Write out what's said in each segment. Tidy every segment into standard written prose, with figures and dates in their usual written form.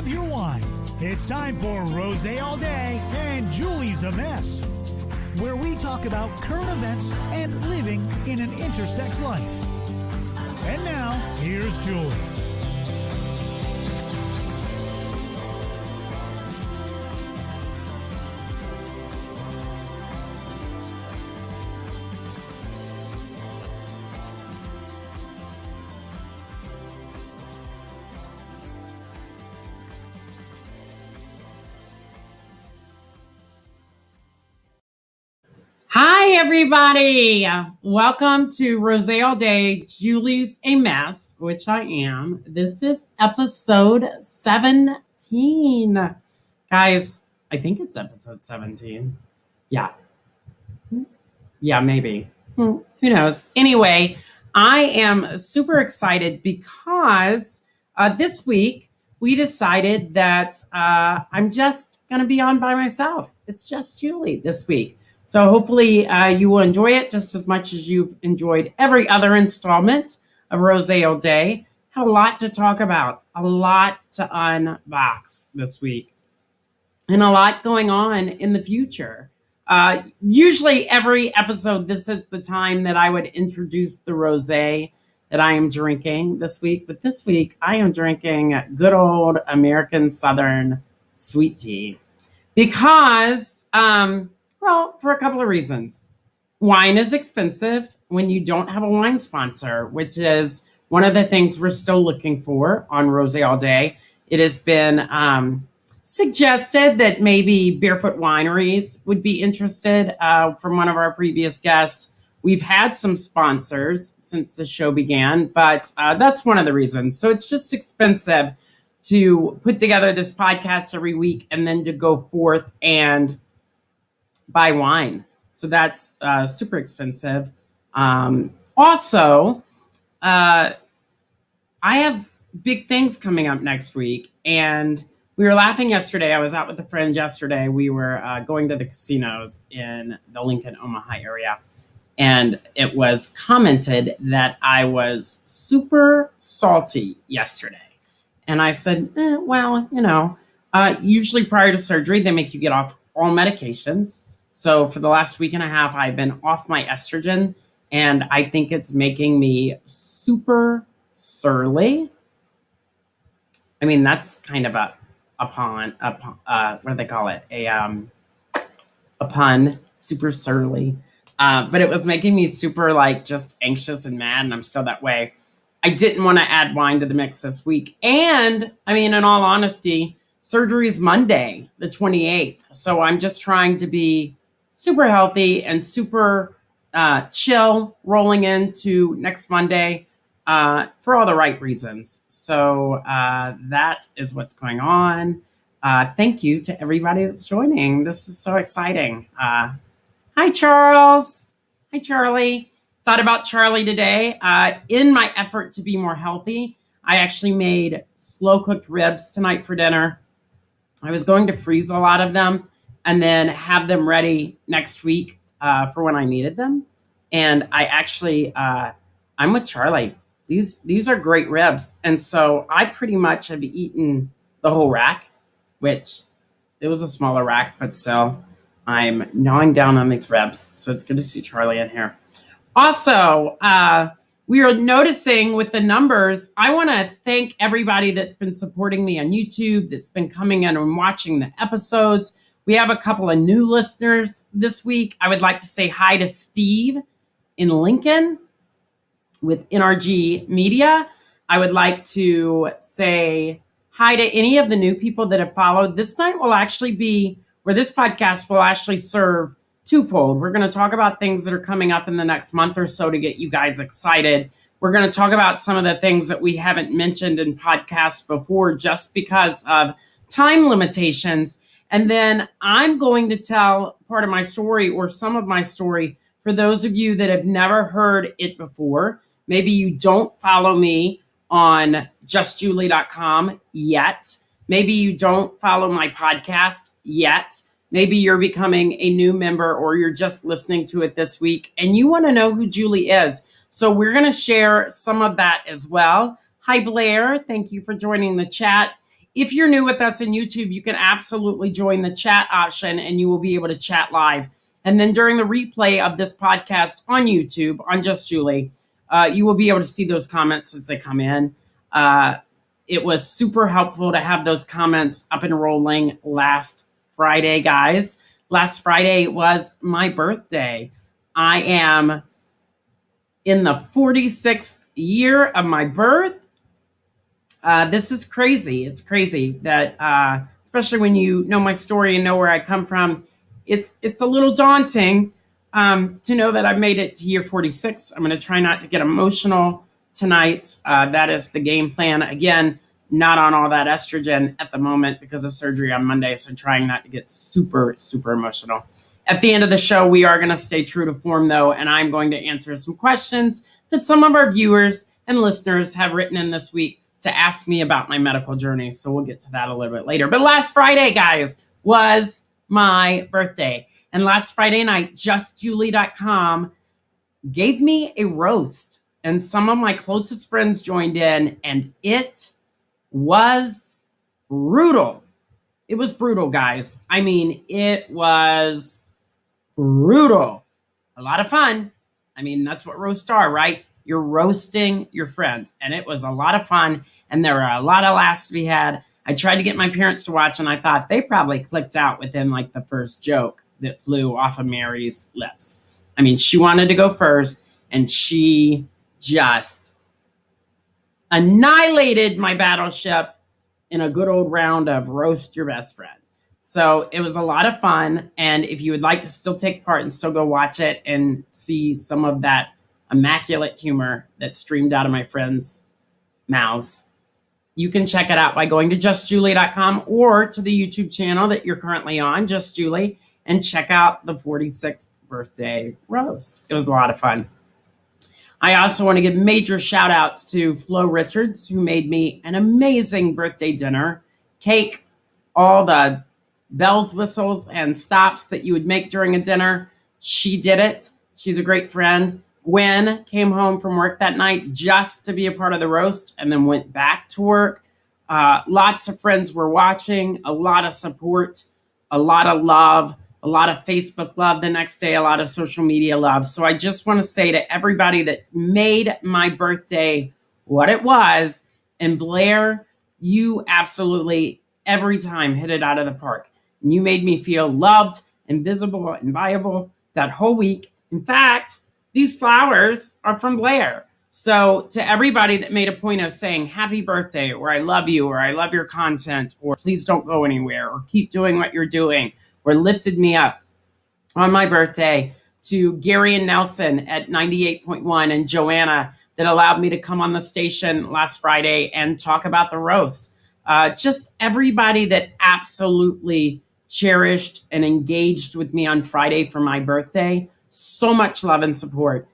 grab your wine. It's time for Rosé All Day and Julie's a Mess, where we talk about current events and living in an intersex life. And now, here's Julie. Hi, everybody. Welcome to Rosé All Day, Julie's a Mess, which I am. This is episode 17. Guys, I think it's episode 17. Yeah. Yeah, maybe. Who knows? Anyway, I am super excited because this week we decided that I'm just going to be on by myself. It's just Julie this week. So hopefully you will enjoy it just as much as you've enjoyed every other installment of Rosé All Day. Have a lot to talk about, a lot to unbox this week, and a lot going on in the future. Usually every episode, this is the time that I would introduce the rosé that I am drinking this week. But this week I am drinking good old American Southern sweet tea because, well, for a couple of reasons. Wine is expensive when you don't have a wine sponsor, which is one of the things we're still looking for on Rosé All Day. It has been suggested that maybe Barefoot Wineries would be interested from one of our previous guests. We've had some sponsors since the show began, but that's one of the reasons. So it's just expensive to put together this podcast every week and then to go forth and buy wine. So that's super expensive. Also, I have big things coming up next week. And we were laughing yesterday. I was out with a friend yesterday. We were going to the casinos in the Lincoln, Omaha area. And it was commented that I was super salty yesterday. And I said, well, you know, usually prior to surgery, they make you get off all medications. So for the last week and a half, I've been off my estrogen, and I think it's making me super surly. I mean, that's kind of a pun, what do they call it? A pun, super surly. But it was making me super just anxious and mad, and I'm still that way. I didn't want to add wine to the mix this week. And I mean, in all honesty, surgery is Monday, the 28th. So I'm just trying to be super healthy and super chill rolling into next Monday for all the right reasons. So that is what's going on. Thank you to everybody that's joining. This is so exciting. Hi, Charles. Hi, Charlie. Thought about Charlie today. In my effort to be more healthy, I actually made slow-cooked ribs tonight for dinner. I was going to freeze a lot of them and then have them ready next week for when I needed them. And I actually, I'm with Charlie. These are great ribs. And so I pretty much have eaten the whole rack, which it was a smaller rack, but still I'm gnawing down on these ribs. So it's good to see Charlie in here. Also, we are noticing with the numbers, I want to thank everybody that's been supporting me on YouTube, that's been coming in and watching the episodes. We have a couple of new listeners this week. I would like to say hi to Steve in Lincoln with NRG Media. I would like to say hi to any of the new people that have followed. This night will actually be where this podcast will actually serve twofold. We're going to talk about things that are coming up in the next month or so to get you guys excited. We're going to talk about some of the things that we haven't mentioned in podcasts before just because of time limitations. And then I'm going to tell part of my story or some of my story for those of you that have never heard it before. Maybe you don't follow me on justjulie.com yet. Maybe you don't follow my podcast yet. Maybe you're becoming a new member or you're just listening to it this week and you want to know who Julie is. So we're going to share some of that as well. Hi, Blair. Thank you for joining the chat. if you're new with us in YouTube, you can absolutely join the chat option and you will be able to chat live. And then during the replay of this podcast on YouTube, on Just Julie, you will be able to see those comments as they come in. It was super helpful to have those comments up and rolling last Friday, guys. Last Friday was my birthday. I am in the 46th year of my birth. This is crazy. It's crazy that, especially when you know my story and know where I come from, it's a little daunting to know that I've made it to year 46. I'm going to try not to get emotional tonight. That is the game plan. Again, not on all that estrogen at the moment because of surgery on Monday, so trying not to get super, super emotional. At the end of the show, we are going to stay true to form, though, and I'm going to answer some questions that some of our viewers and listeners have written in this week to ask me about my medical journey. So we'll get to that a little bit later. But last Friday, guys, was my birthday. And last Friday night, justjulie.com gave me a roast. And some of my closest friends joined in, and it was brutal. It was brutal, guys. I mean, it was brutal. A lot of fun. I mean, that's what roasts are, right? You're roasting your friends. And it was a lot of fun. And there were a lot of laughs to be had. I tried to get my parents to watch, and I thought they probably clicked out within like the first joke that flew off of Mary's lips. I mean, she wanted to go first, and she just annihilated my battleship in a good old round of roast your best friend. So it was a lot of fun. And if you would like to still take part and still go watch it and see some of that immaculate humor that streamed out of my friends' mouths, you can check it out by going to justjulie.com or to the YouTube channel that you're currently on, Just Julie, and check out the 46th birthday roast. It was a lot of fun. I also want to give major shout outs to Flo Richards, who made me an amazing birthday dinner, cake, all the bells, whistles, and stops that you would make during a dinner. She did it. She's a great friend. Gwen came home from work that night just to be a part of the roast and then went back to work. Lots of friends were watching, a lot of support, a lot of love, a lot of Facebook love the next day, a lot of social media love. So I just want to say to everybody that made my birthday what it was, and Blair, you absolutely every time hit it out of the park. And you made me feel loved and visible and viable that whole week. In fact, these flowers are from Blair. So to everybody that made a point of saying happy birthday, or I love you, or I love your content, or please don't go anywhere, or keep doing what you're doing, or lifted me up on my birthday, to Gary and Nelson at 98.1 and Joanna that allowed me to come on the station last Friday and talk about the roast. Just everybody that absolutely cherished and engaged with me on Friday for my birthday. So much love and support.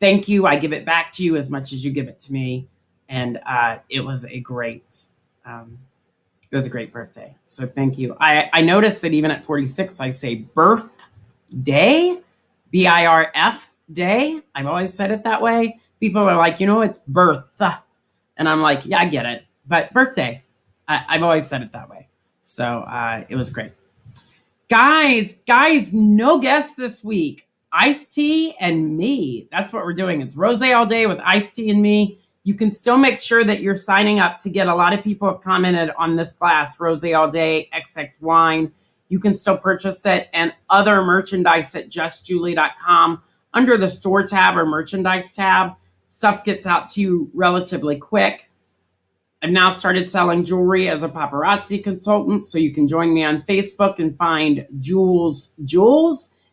Thank you. I give it back to you as much as you give it to me. And it was a great birthday. So thank you. I noticed that even at 46, I say birthday, BIRF day. I've always said it that way. People are like, it's birth. And I'm like, yeah, I get it. But birthday, I've always said it that way. So it was great. Guys, no guests this week. Iced tea and me. That's what we're doing. It's Rosé all day with iced tea and me. You can still make sure that you're signing up to get, a lot of people have commented on this glass, Rosé all day, XX wine. You can still purchase it and other merchandise at justjulie.com under the store tab or merchandise tab. Stuff gets out to you relatively quick. I've now started selling jewelry as a paparazzi consultant, so you can join me on Facebook and find Jules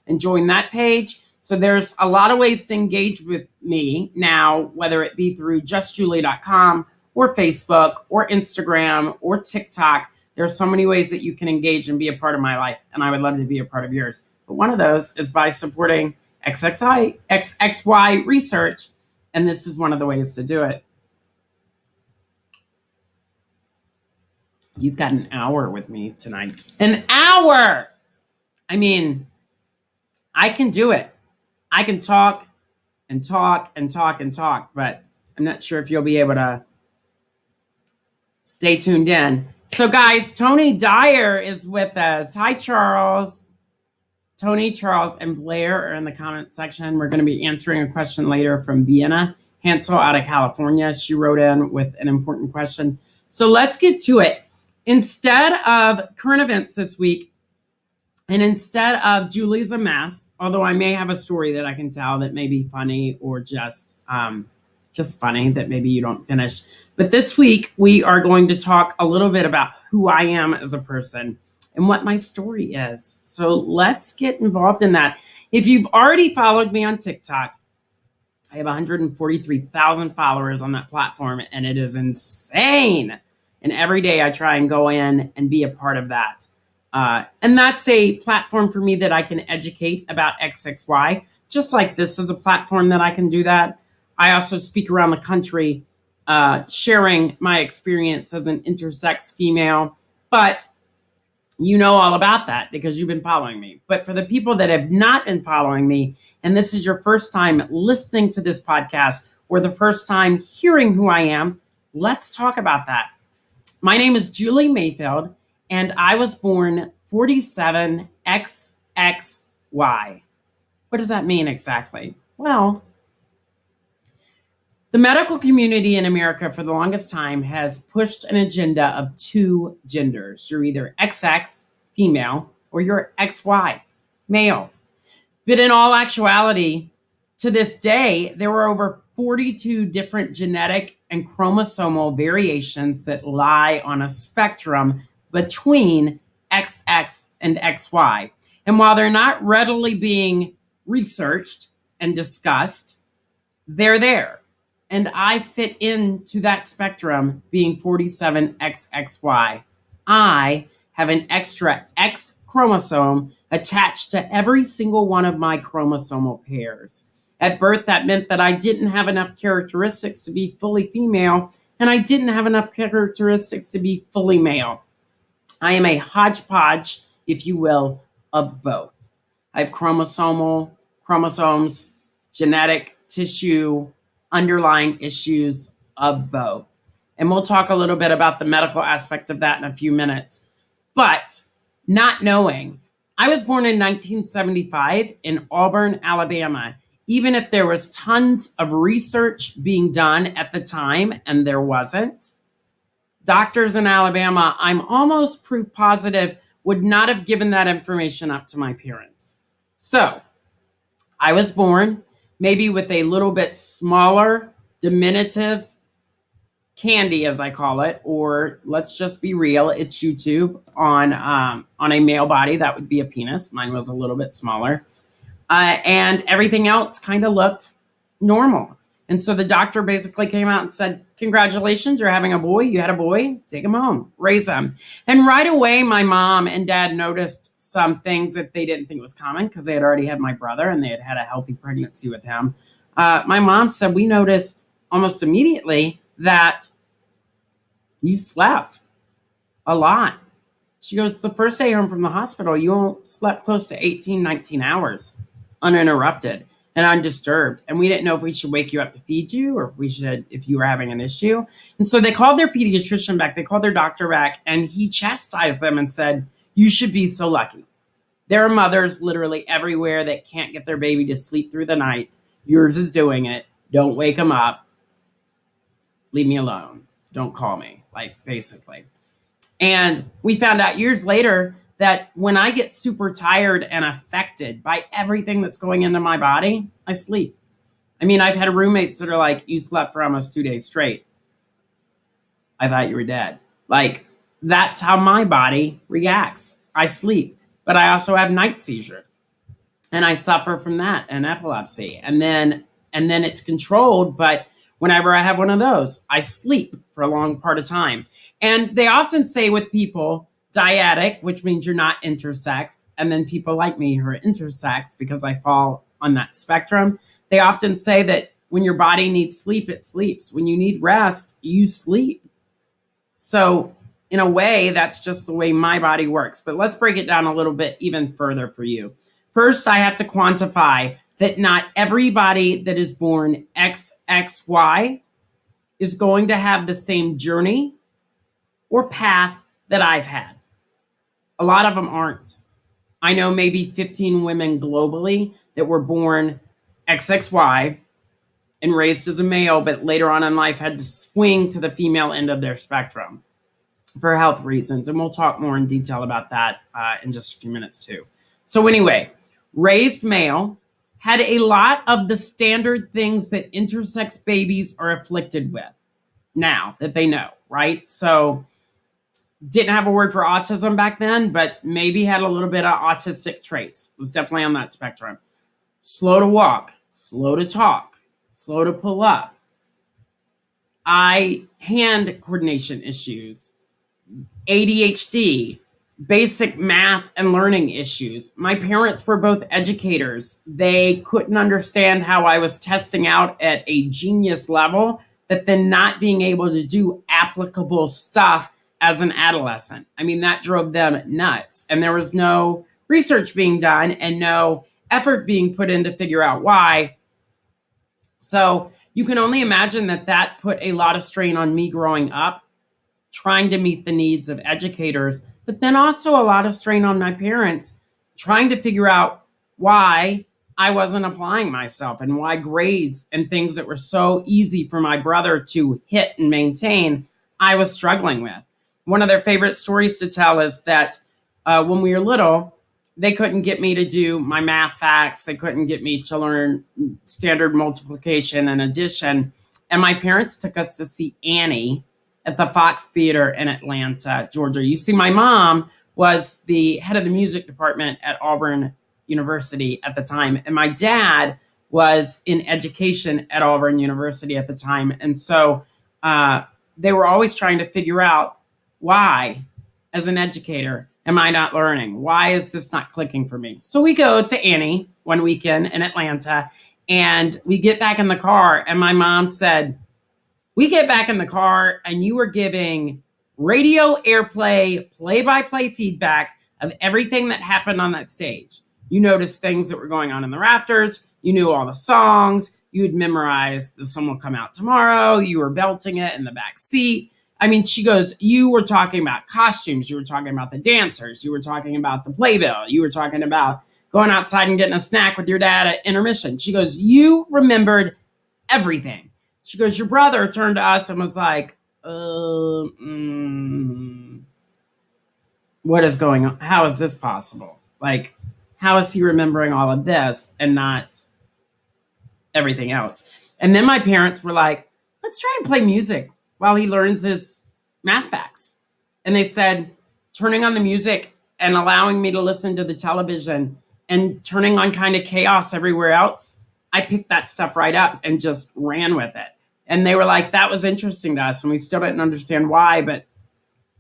and join that page. So there's a lot of ways to engage with me now, whether it be through justjulie.com or Facebook or Instagram or TikTok. There's so many ways that you can engage and be a part of my life, and I would love to be a part of yours. But one of those is by supporting XXY research, and this is one of the ways to do it. You've got an hour with me tonight. An hour! I mean, I can do it. I can talk and talk and talk and talk, but I'm not sure if you'll be able to stay tuned in. So, guys, Tony Dyer is with us. Hi, Charles. Tony, Charles, and Blair are in the comment section. We're going to be answering a question later from Vienna Hansel out of California. She wrote in with an important question. So let's get to it. Instead of current events this week, and instead of Juleigh's a mess, although I may have a story that I can tell that may be funny or just funny that maybe you don't finish. But this week, we are going to talk a little bit about who I am as a person and what my story is. So let's get involved in that. If you've already followed me on TikTok, I have 143,000 followers on that platform, and it is insane. And every day I try and go in and be a part of that. And that's a platform for me that I can educate about XXY, just like this is a platform that I can do that. I also speak around the country, sharing my experience as an intersex female, but you know all about that because you've been following me. But for the people that have not been following me, and this is your first time listening to this podcast or the first time hearing who I am, let's talk about that. My name is Juleigh Mayfield, and I was born 47XXY. What does that mean exactly? Well, the medical community in America for the longest time has pushed an agenda of two genders. You're either XX, female, or you're XY, male. But in all actuality, to this day, there were over 42 different genetic and chromosomal variations that lie on a spectrum between XX and XY. And while they're not readily being researched and discussed, they're there. And I fit into that spectrum being 47XXY. I have an extra X chromosome attached to every single one of my chromosomal pairs. At birth, that meant that I didn't have enough characteristics to be fully female, and I didn't have enough characteristics to be fully male. I am a hodgepodge, if you will, of both. I have chromosomes, genetic tissue, underlying issues of both. And we'll talk a little bit about the medical aspect of that in a few minutes. But not knowing, I was born in 1975 in Auburn, Alabama. Even if there was tons of research being done at the time, and there wasn't, doctors in Alabama, I'm almost proof positive, would not have given that information up to my parents. So I was born maybe with a little bit smaller, diminutive candy, as I call it, or let's just be real, it's YouTube on a male body. That would be a penis. Mine was a little bit smaller. And everything else kind of looked normal. And so the doctor basically came out and said, congratulations, you're having a boy. You had a boy, take him home, raise him. And right away, my mom and dad noticed some things that they didn't think was common because they had already had my brother and they had had a healthy pregnancy with him. My mom said, we noticed almost immediately that you slept a lot. She goes, the first day home from the hospital, you slept close to 18, 19 hours uninterrupted and undisturbed. And we didn't know if we should wake you up to feed you or if you were having an issue. And so they called their pediatrician back, they called their doctor back, and he chastised them and said, you should be so lucky. There are mothers literally everywhere that can't get their baby to sleep through the night. Yours is doing it. Don't wake them up. Leave me alone. Don't call me, basically. And we found out years later that when I get super tired and affected by everything that's going into my body, I sleep. I mean, I've had roommates that are like, you slept for almost 2 days straight. I thought you were dead. That's how my body reacts. I sleep, but I also have night seizures and I suffer from that and epilepsy. And then it's controlled, but whenever I have one of those, I sleep for a long part of time. And they often say with people, dyadic, which means you're not intersex, and then people like me who are intersex because I fall on that spectrum, they often say that when your body needs sleep, it sleeps. When you need rest, you sleep. So in a way, that's just the way my body works. But let's break it down a little bit even further for you. First, I have to quantify that not everybody that is born XXY is going to have the same journey or path that I've had. A lot of them aren't. I know maybe 15 women globally that were born XXY and raised as a male, but later on in life had to swing to the female end of their spectrum for health reasons. And we'll talk more in detail about that in just a few minutes too. So anyway, raised male, had a lot of the standard things that intersex babies are afflicted with now that they know, right? So didn't have a word for autism back then, but maybe had a little bit of autistic traits. Was definitely on that spectrum. Slow to walk, slow to talk, slow to pull up. Eye hand coordination issues, ADHD, basic math and learning issues. My parents were both educators. They couldn't understand how I was testing out at a genius level, but then not being able to do applicable stuff as an adolescent. I mean, that drove them nuts. And there was no research being done and no effort being put in to figure out why. So you can only imagine that that put a lot of strain on me growing up, trying to meet the needs of educators, but then also a lot of strain on my parents, trying to figure out why I wasn't applying myself and why grades and things that were so easy for my brother to hit and maintain, I was struggling with. One of their favorite stories to tell is that when we were little, they couldn't get me to do my math facts. They couldn't get me to learn standard multiplication and addition. And my parents took us to see Annie at the Fox Theater in Atlanta, Georgia. You see, my mom was the head of the music department at Auburn University at the time. And my dad was in education at Auburn University at the time. And so they were always trying to figure out, why, as an educator, am I not learning? Why is this not clicking for me? So we go to Annie one weekend in Atlanta, and we get back in the car, and my mom said, we get back in the car, and you were giving radio airplay, play-by-play feedback of everything that happened on that stage. You noticed things that were going on in the rafters. You knew all the songs. You had memorized The Sun Will Come Out Tomorrow. You were belting it in the back seat. I mean, she goes, you were talking about costumes. You were talking about the dancers. You were talking about the playbill. You were talking about going outside and getting a snack with your dad at intermission. She goes, you remembered everything. She goes, your brother turned to us and was like, what is going on? How is this possible? Like, how is he remembering all of this and not everything else? And then my parents were like, let's try and play music while he learns his math facts. And they said, turning on the music and allowing me to listen to the television and turning on kind of chaos everywhere else, I picked that stuff right up and just ran with it. And they were like, that was interesting to us. And we still didn't understand why, but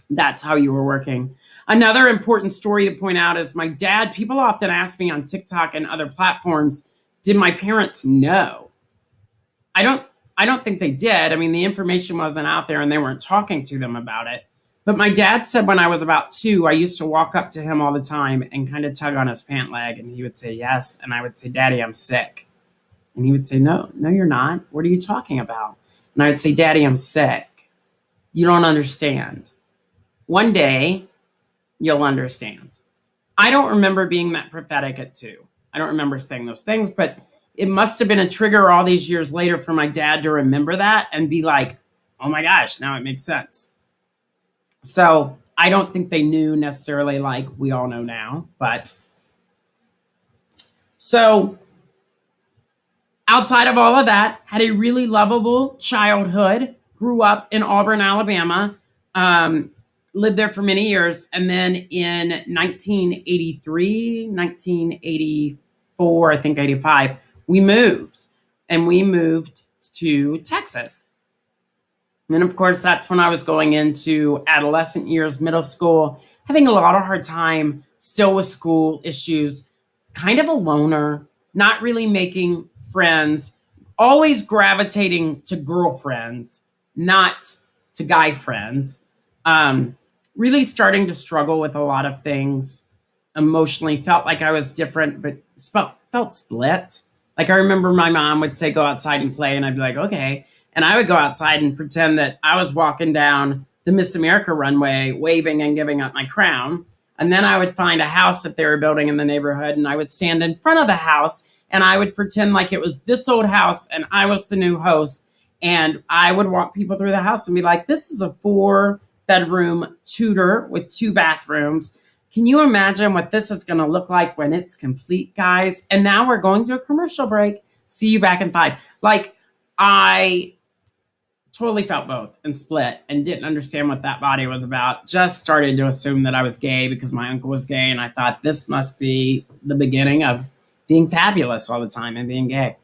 that's how you were working. Another important story to point out is my dad. People often ask me on TikTok and other platforms, did my parents know? I don't think they did. I mean, the information wasn't out there and they weren't talking to them about it. But my dad said when I was about 2, I used to walk up to him all the time and kind of tug on his pant leg. And he would say, yes. And I would say, Daddy, I'm sick. And he would say, no, you're not. What are you talking about? And I would say, Daddy, I'm sick. You don't understand. One day, you'll understand. I don't remember being that prophetic at 2. I don't remember saying those things, but it must have been a trigger all these years later for my dad to remember that and be like, oh my gosh, now it makes sense. So I don't think they knew necessarily like we all know now, but so outside of all of that, had a really lovable childhood, grew up in Auburn, Alabama, lived there for many years. And then in 1983, 1984, I think 85, we moved to Texas. And of course, that's when I was going into adolescent years, middle school, having a lot of hard time still with school issues, kind of a loner, not really making friends, always gravitating to girlfriends, not to guy friends, really starting to struggle with a lot of things emotionally, felt like I was different, but felt split. Like I remember my mom would say, go outside and play. And I'd be like, okay. And I would go outside and pretend that I was walking down the Miss America runway waving and giving up my crown. And then I would find a house that they were building in the neighborhood, and I would stand in front of the house and I would pretend like it was this old house and I was the new host. And I would walk people through the house and be like, this is a 4-bedroom Tudor with 2 bathrooms. Can you imagine what this is going to look like when it's complete, guys? And now we're going to a commercial break. See you back in 5. Like, I totally felt both and split and didn't understand what that body was about. Just started to assume that I was gay because my uncle was gay. And I thought this must be the beginning of being fabulous all the time and being gay.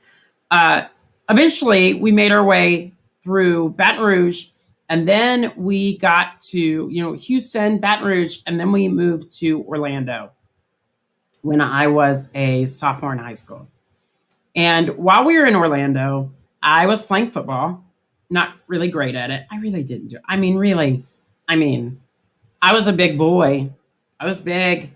Eventually, we made our way through Baton Rouge. And then we got to, Houston, Baton Rouge. And then we moved to Orlando when I was a sophomore in high school. And while we were in Orlando, I was playing football. Not really great at it. I really didn't do it. I was a big boy. I was big.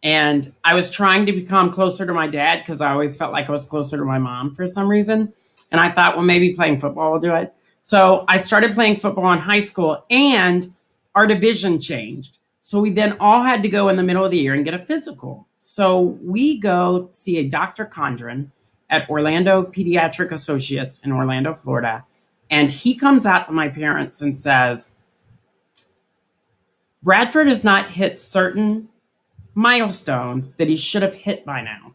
And I was trying to become closer to my dad because I always felt like I was closer to my mom for some reason. And I thought, well, maybe playing football will do it. So I started playing football in high school and our division changed. So we then all had to go in the middle of the year and get a physical. So we go see a Dr. Condren at Orlando Pediatric Associates in Orlando, Florida. And he comes out to my parents and says, Bradford has not hit certain milestones that he should have hit by now.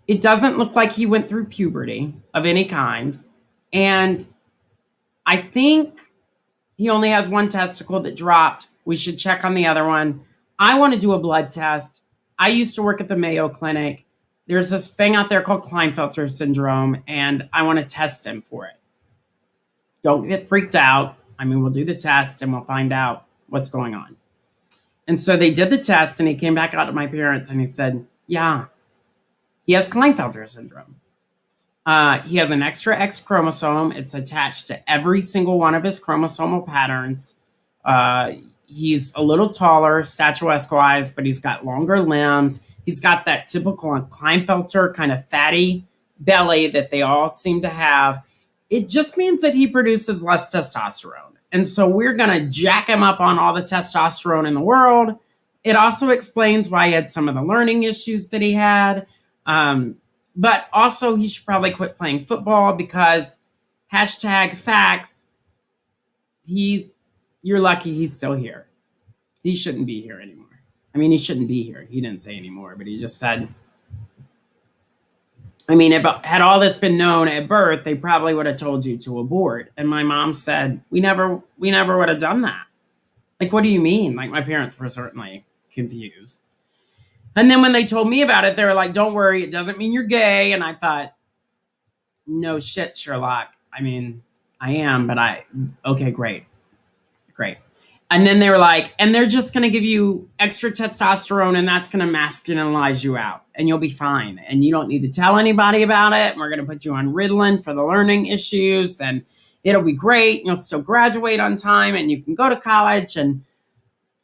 It doesn't look like he went through puberty of any kind. And I think he only has one testicle that dropped. We should check on the other one. I want to do a blood test. I used to work at the Mayo Clinic. There's this thing out there called Klinefelter syndrome, and I want to test him for it. Don't get freaked out. We'll do the test and we'll find out what's going on. And so they did the test, and he came back out to my parents and he said, yeah, he has Klinefelter syndrome. He has an extra X chromosome. It's attached to every single one of his chromosomal patterns. He's a little taller, statuesque-wise, but he's got longer limbs. He's got that typical Klinefelter kind of fatty belly that they all seem to have. It just means that he produces less testosterone. And so we're going to jack him up on all the testosterone in the world. It also explains why he had some of the learning issues that he had. But also he should probably quit playing football because #facts, you're lucky he's still here. He shouldn't be here anymore. He shouldn't be here. He didn't say anymore, but he just said, if had all this been known at birth, they probably would have told you to abort. And my mom said, we never would have done that. Like, what do you mean? Like, my parents were certainly confused. And then when they told me about it, they were like, don't worry, it doesn't mean you're gay. And I thought, no shit, Sherlock. I am, but okay, great. And then they were like, and they're just going to give you extra testosterone and that's going to masculinize you out and you'll be fine. And you don't need to tell anybody about it. And we're going to put you on Ritalin for the learning issues and it'll be great. You'll still graduate on time and you can go to college and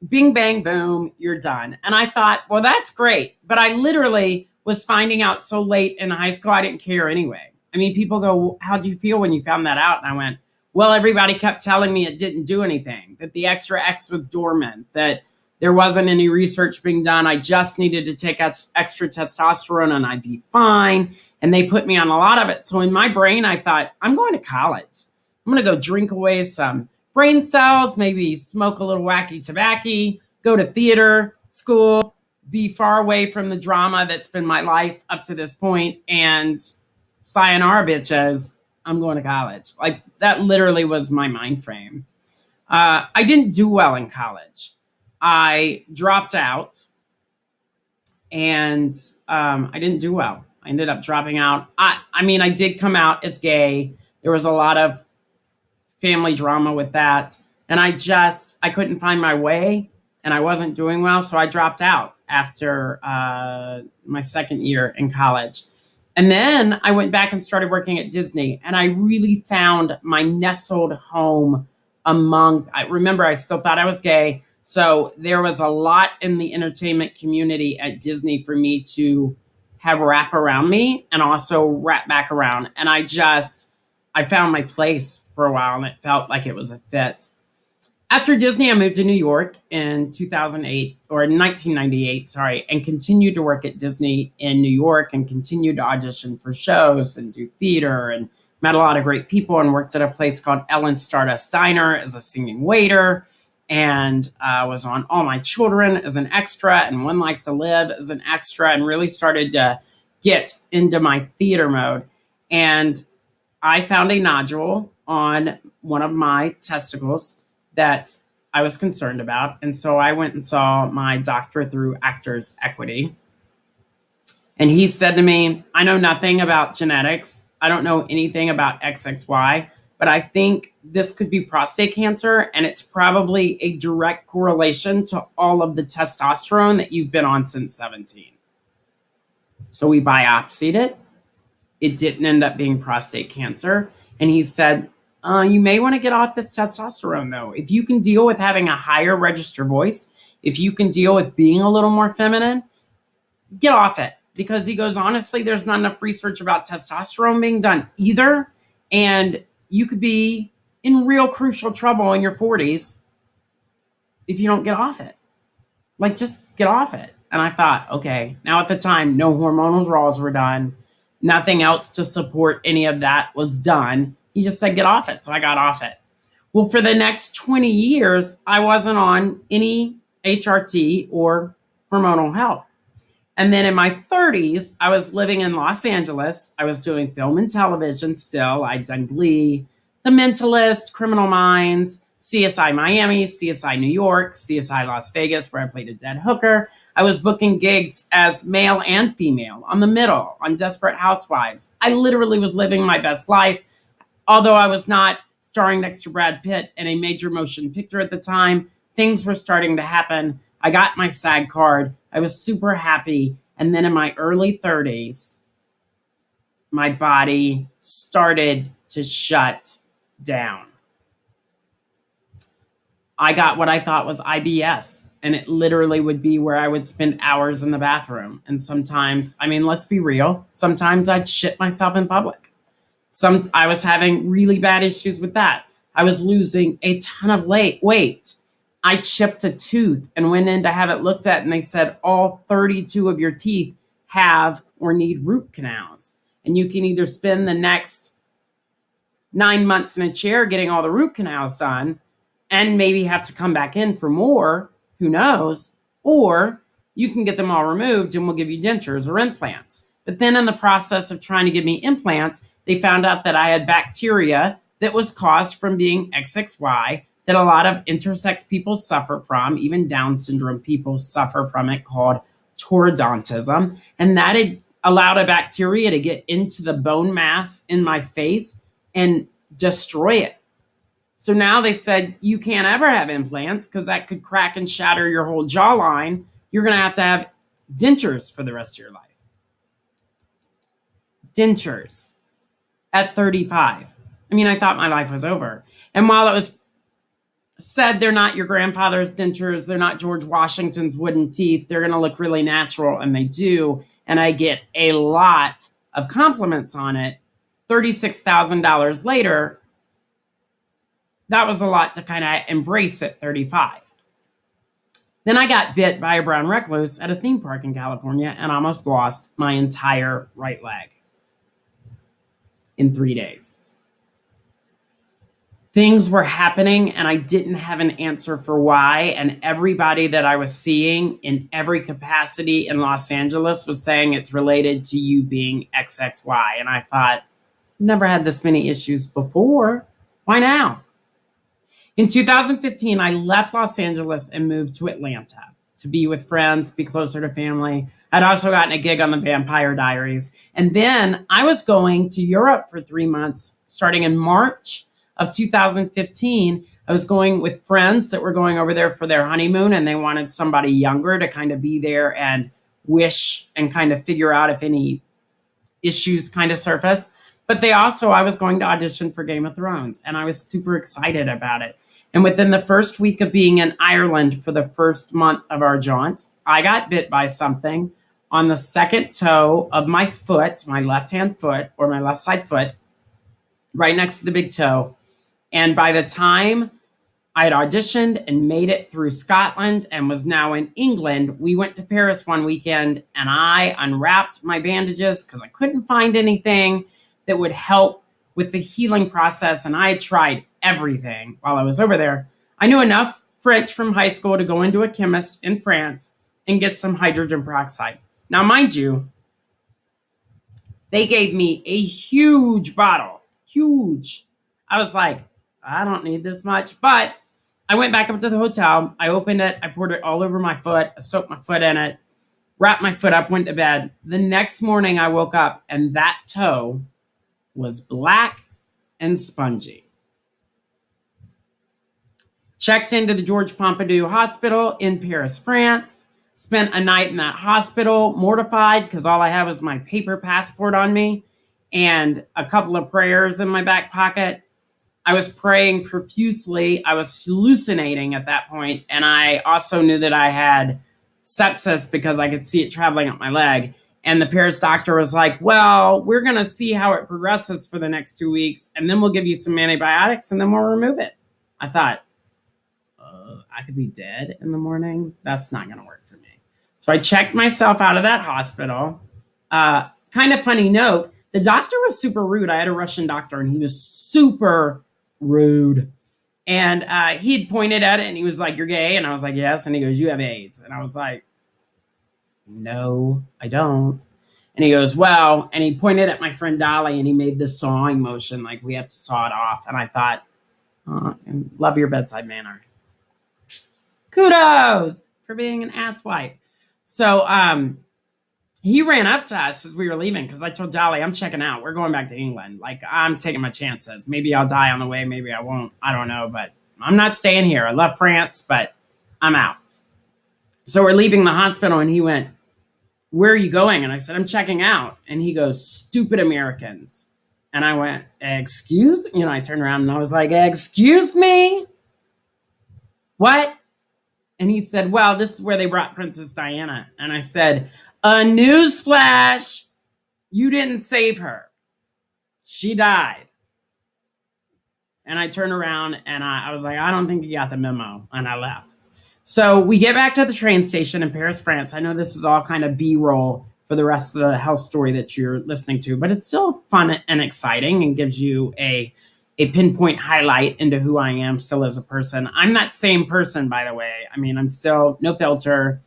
bing, bang, boom, you're done. And I thought, well, that's great. But I literally was finding out so late in high school, I didn't care anyway. People go, well, how'd you feel when you found that out? And I went, well, everybody kept telling me it didn't do anything, that the extra X was dormant, that there wasn't any research being done. I just needed to take extra testosterone and I'd be fine. And they put me on a lot of it. So in my brain, I thought, I'm going to college. I'm going to go drink away some brain cells, maybe smoke a little wacky tobacco, go to theater school, be far away from the drama that's been my life up to this point, and sayonara, bitches. I'm going to college. Like, that literally was my mind frame. I didn't do well in college. I dropped out and I didn't do well. I ended up dropping out. I did come out as gay. There was a lot of family drama with that. And I couldn't find my way and I wasn't doing well. So I dropped out after my second year in college. And then I went back and started working at Disney, and I really found my nestled home I still thought I was gay. So there was a lot in the entertainment community at Disney for me to have wrap around me and also wrap back around. And I I found my place for a while and it felt like it was a fit. After Disney, I moved to New York in 2008 or 1998, sorry, and continued to work at Disney in New York and continued to audition for shows and do theater and met a lot of great people and worked at a place called Ellen's Stardust Diner as a singing waiter and was on All My Children as an extra and One Life to Live as an extra and really started to get into my theater mode. And I found a nodule on one of my testicles that I was concerned about. And so I went and saw my doctor through Actors Equity. And he said to me, I know nothing about genetics. I don't know anything about XXY, but I think this could be prostate cancer. And it's probably a direct correlation to all of the testosterone that you've been on since 17. So we biopsied it. It didn't end up being prostate cancer. And he said, you may want to get off this testosterone, though. If you can deal with having a higher register voice, if you can deal with being a little more feminine, get off it. Because he goes, honestly, there's not enough research about testosterone being done either. And you could be in real crucial trouble in your 40s if you don't get off it. Like, just get off it. And I thought, okay, now at the time, no hormonal draws were done. Nothing else to support any of that was done. He just said, get off it. So I got off it. Well, for the next 20 years, I wasn't on any HRT or hormonal help. And then in my 30s, I was living in Los Angeles. I was doing film and television still. I'd done Glee, The Mentalist, Criminal Minds, CSI Miami, CSI New York, CSI Las Vegas, where I played a dead hooker. I was booking gigs as male and female on The Middle, on Desperate Housewives. I literally was living my best life. Although I was not starring next to Brad Pitt in a major motion picture at the time, things were starting to happen. I got my SAG card. I was super happy. And then in my early 30s, my body started to shut down. I got what I thought was IBS, and it literally would be where I would spend hours in the bathroom. And sometimes, I mean, let's be real, sometimes I'd shit myself in public. I was having really bad issues with that. I was losing a ton of weight. I chipped a tooth and went in to have it looked at, and they said all 32 of your teeth have or need root canals. And you can either spend the next 9 months in a chair getting all the root canals done and maybe have to come back in for more, who knows, or you can get them all removed and we'll give you dentures or implants. But then in the process of trying to give me implants, they found out that I had bacteria that was caused from being XXY, that a lot of intersex people suffer from, even Down syndrome people suffer from it, called toroidontism. And that had allowed a bacteria to get into the bone mass in my face and destroy it. So now they said, you can't ever have implants because that could crack and shatter your whole jawline. You're going to have dentures for the rest of your life. Dentures. At 35. I mean, I thought my life was over. And while it was said they're not your grandfather's dentures, they're not George Washington's wooden teeth, they're going to look really natural, and they do. And I get a lot of compliments on it. $36,000 later, that was a lot to kind of embrace at 35. Then I got bit by a brown recluse at a theme park in California and almost lost my entire right leg in 3 days. Things were happening and I didn't have an answer for why. And everybody that I was seeing in every capacity in Los Angeles was saying it's related to you being XXY. And I thought, never had this many issues before. Why now? In 2015, I left Los Angeles and moved to Atlanta to be with friends, be closer to family. I'd also gotten a gig on the Vampire Diaries. And then I was going to Europe for 3 months, starting in March of 2015. I was going with friends that were going over there for their honeymoon, and they wanted somebody younger to kind of be there and wish and kind of figure out if any issues kind of surfaced. But I was going to audition for Game of Thrones, and I was super excited about it. And within the first week of being in Ireland for the first month of our jaunt, I got bit by something on the second toe of my foot, my left-hand foot, or my left side foot. right next to the big toe. And by the time I had auditioned and made it through Scotland and was now in England, we went to Paris one weekend and I unwrapped my bandages because I couldn't find anything that would help with the healing process. And I had tried everything while I was over there. I knew enough French from high school to go into a chemist in France and get some hydrogen peroxide. Now, mind you, they gave me a huge bottle, huge. I was like, I don't need this much, but I went back up to the hotel. I opened it. I poured it all over my foot. I soaked my foot in it, wrapped my foot up, went to bed. The next morning I woke up and that toe was black and spongy. Checked into the Georges Pompidou Hospital in Paris, France. Spent a night in that hospital, mortified because all I had was my paper passport on me and a couple of prayers in my back pocket. I was praying profusely. I was hallucinating at that point, and I also knew that I had sepsis because I could see it traveling up my leg. And the Paris doctor was like, well, we're going to see how it progresses for the next 2 weeks, and then we'll give you some antibiotics, and then we'll remove it. I thought, I could be dead in the morning. That's not going to work for me. So I checked myself out of that hospital. Kind of funny note, the doctor was super rude. I had a Russian doctor, and he was super rude. And he had pointed at it, and he was like, you're gay? And I was like, yes. And he goes, you have AIDS. And I was like, no, I don't. And he goes, well, and he pointed at my friend Dolly, and he made this sawing motion, like we have to saw it off. And I thought, love your bedside manner. Kudos for being an asswipe. So he ran up to us as we were leaving because I told Dolly, I'm checking out. We're going back to England. Like, I'm taking my chances. Maybe I'll die on the way. Maybe I won't. I don't know. But I'm not staying here. I love France, but I'm out. So we're leaving the hospital, and he went, where are you going? And I said, I'm checking out. And he goes, stupid Americans. And I went, excuse? I turned around and I was like, excuse me? What? And he said, well, this is where they brought Princess Diana. And I said, a newsflash, you didn't save her. She died. And I turned around and I was like, I don't think you got the memo. And I left. So we get back to the train station in Paris, France. I know this is all kind of B-roll for the rest of the health story that you're listening to, but it's still fun and exciting and gives you a pinpoint highlight into who I am still as a person. I'm that same person, by the way. I mean, I'm still no filter.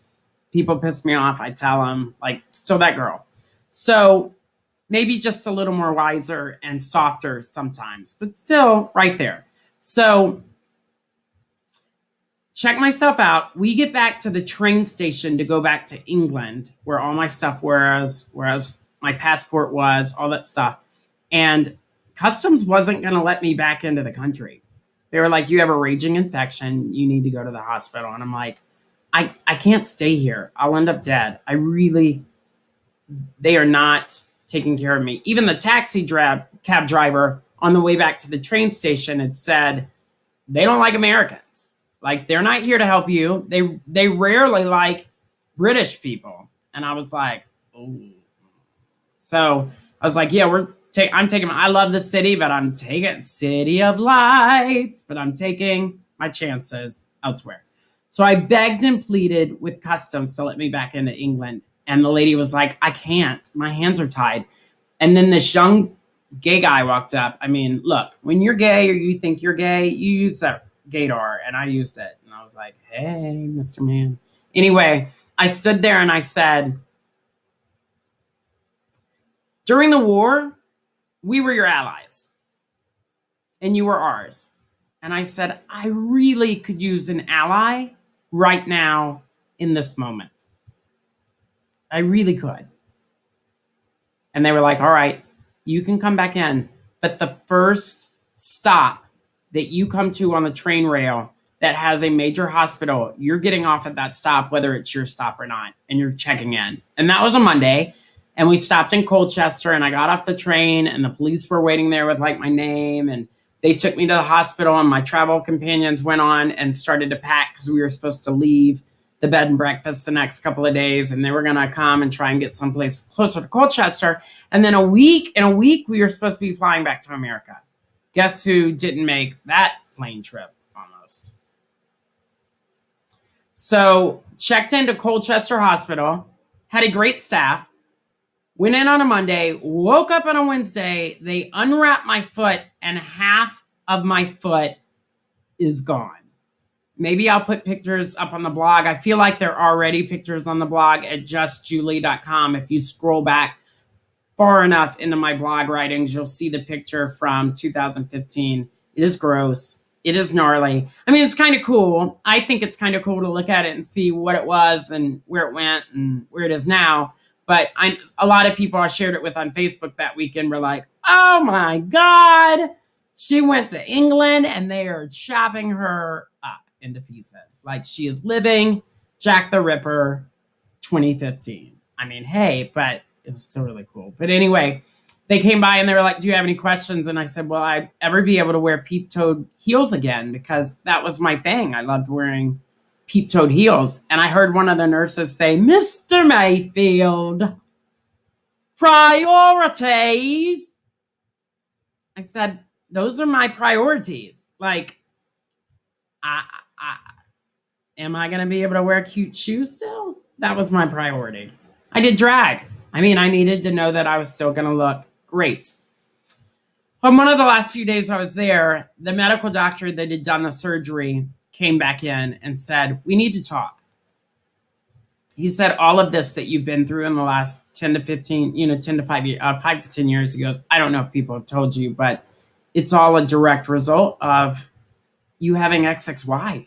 People piss me off. I tell them, like, still that girl. So maybe just a little more wiser and softer sometimes, but still right there. So check myself out. We get back to the train station to go back to England, where all my stuff was, whereas my passport was, all that stuff. And Customs wasn't going to let me back into the country. They were like, you have a raging infection. You need to go to the hospital. And I'm like, I can't stay here. I'll end up dead. They are not taking care of me. Even the cab driver on the way back to the train station had said, they don't like Americans. Like, they're not here to help you. They rarely like British people. And I was like, oh. So I was like, yeah, I love the city, but I'm taking City of Lights, but I'm taking my chances elsewhere. So I begged and pleaded with Customs to let me back into England. And the lady was like, I can't. My hands are tied. And then this young gay guy walked up. I mean, look, when you're gay or you think you're gay, you use that gaydar. And I used it. And I was like, hey, Mr. Man. Anyway, I stood there and I said, during the war, we were your allies. And you were ours. And I said, I really could use an ally right now in this moment. I really could. And they were like, all right, you can come back in. But the first stop that you come to on the train rail that has a major hospital, you're getting off at that stop, whether it's your stop or not, and you're checking in. And that was a Monday. And we stopped in Colchester, and I got off the train, and the police were waiting there with like my name, and they took me to the hospital, and my travel companions went on and started to pack because we were supposed to leave the bed and breakfast the next couple of days, and they were going to come and try and get someplace closer to Colchester. And then in a week, we were supposed to be flying back to America. Guess who didn't make that plane trip almost? So checked into Colchester Hospital, had a great staff, went in on a Monday, woke up on a Wednesday. They unwrapped my foot and half of my foot is gone. Maybe I'll put pictures up on the blog. I feel like there are already pictures on the blog at justjulie.com. If you scroll back far enough into my blog writings, you'll see the picture from 2015. It is gross. It is gnarly. I mean, it's kind of cool. I think it's kind of cool to look at it and see what it was and where it went and where it is now. But a lot of people I shared it with on Facebook that weekend were like, oh my God, she went to England and they are chopping her up into pieces. Like she is living Jack the Ripper 2015. I mean, hey, but it was still really cool. But anyway, they came by and they were like, do you have any questions? And I said, will I ever be able to wear peep-toed heels again? Because that was my thing. I loved wearing peep-toed heels. And I heard one of the nurses say, Mr. Mayfield, priorities. I said, those are my priorities. Like, am I going to be able to wear cute shoes still? That was my priority. I did drag. I mean, I needed to know that I was still going to look great. On one of the last few days I was there, the medical doctor that had done the surgery came back in and said, we need to talk. He said, all of this that you've been through in the last 10 to 15, 10 to 5 years, 5 to 10 years, he goes, I don't know if people have told you, but it's all a direct result of you having XXY.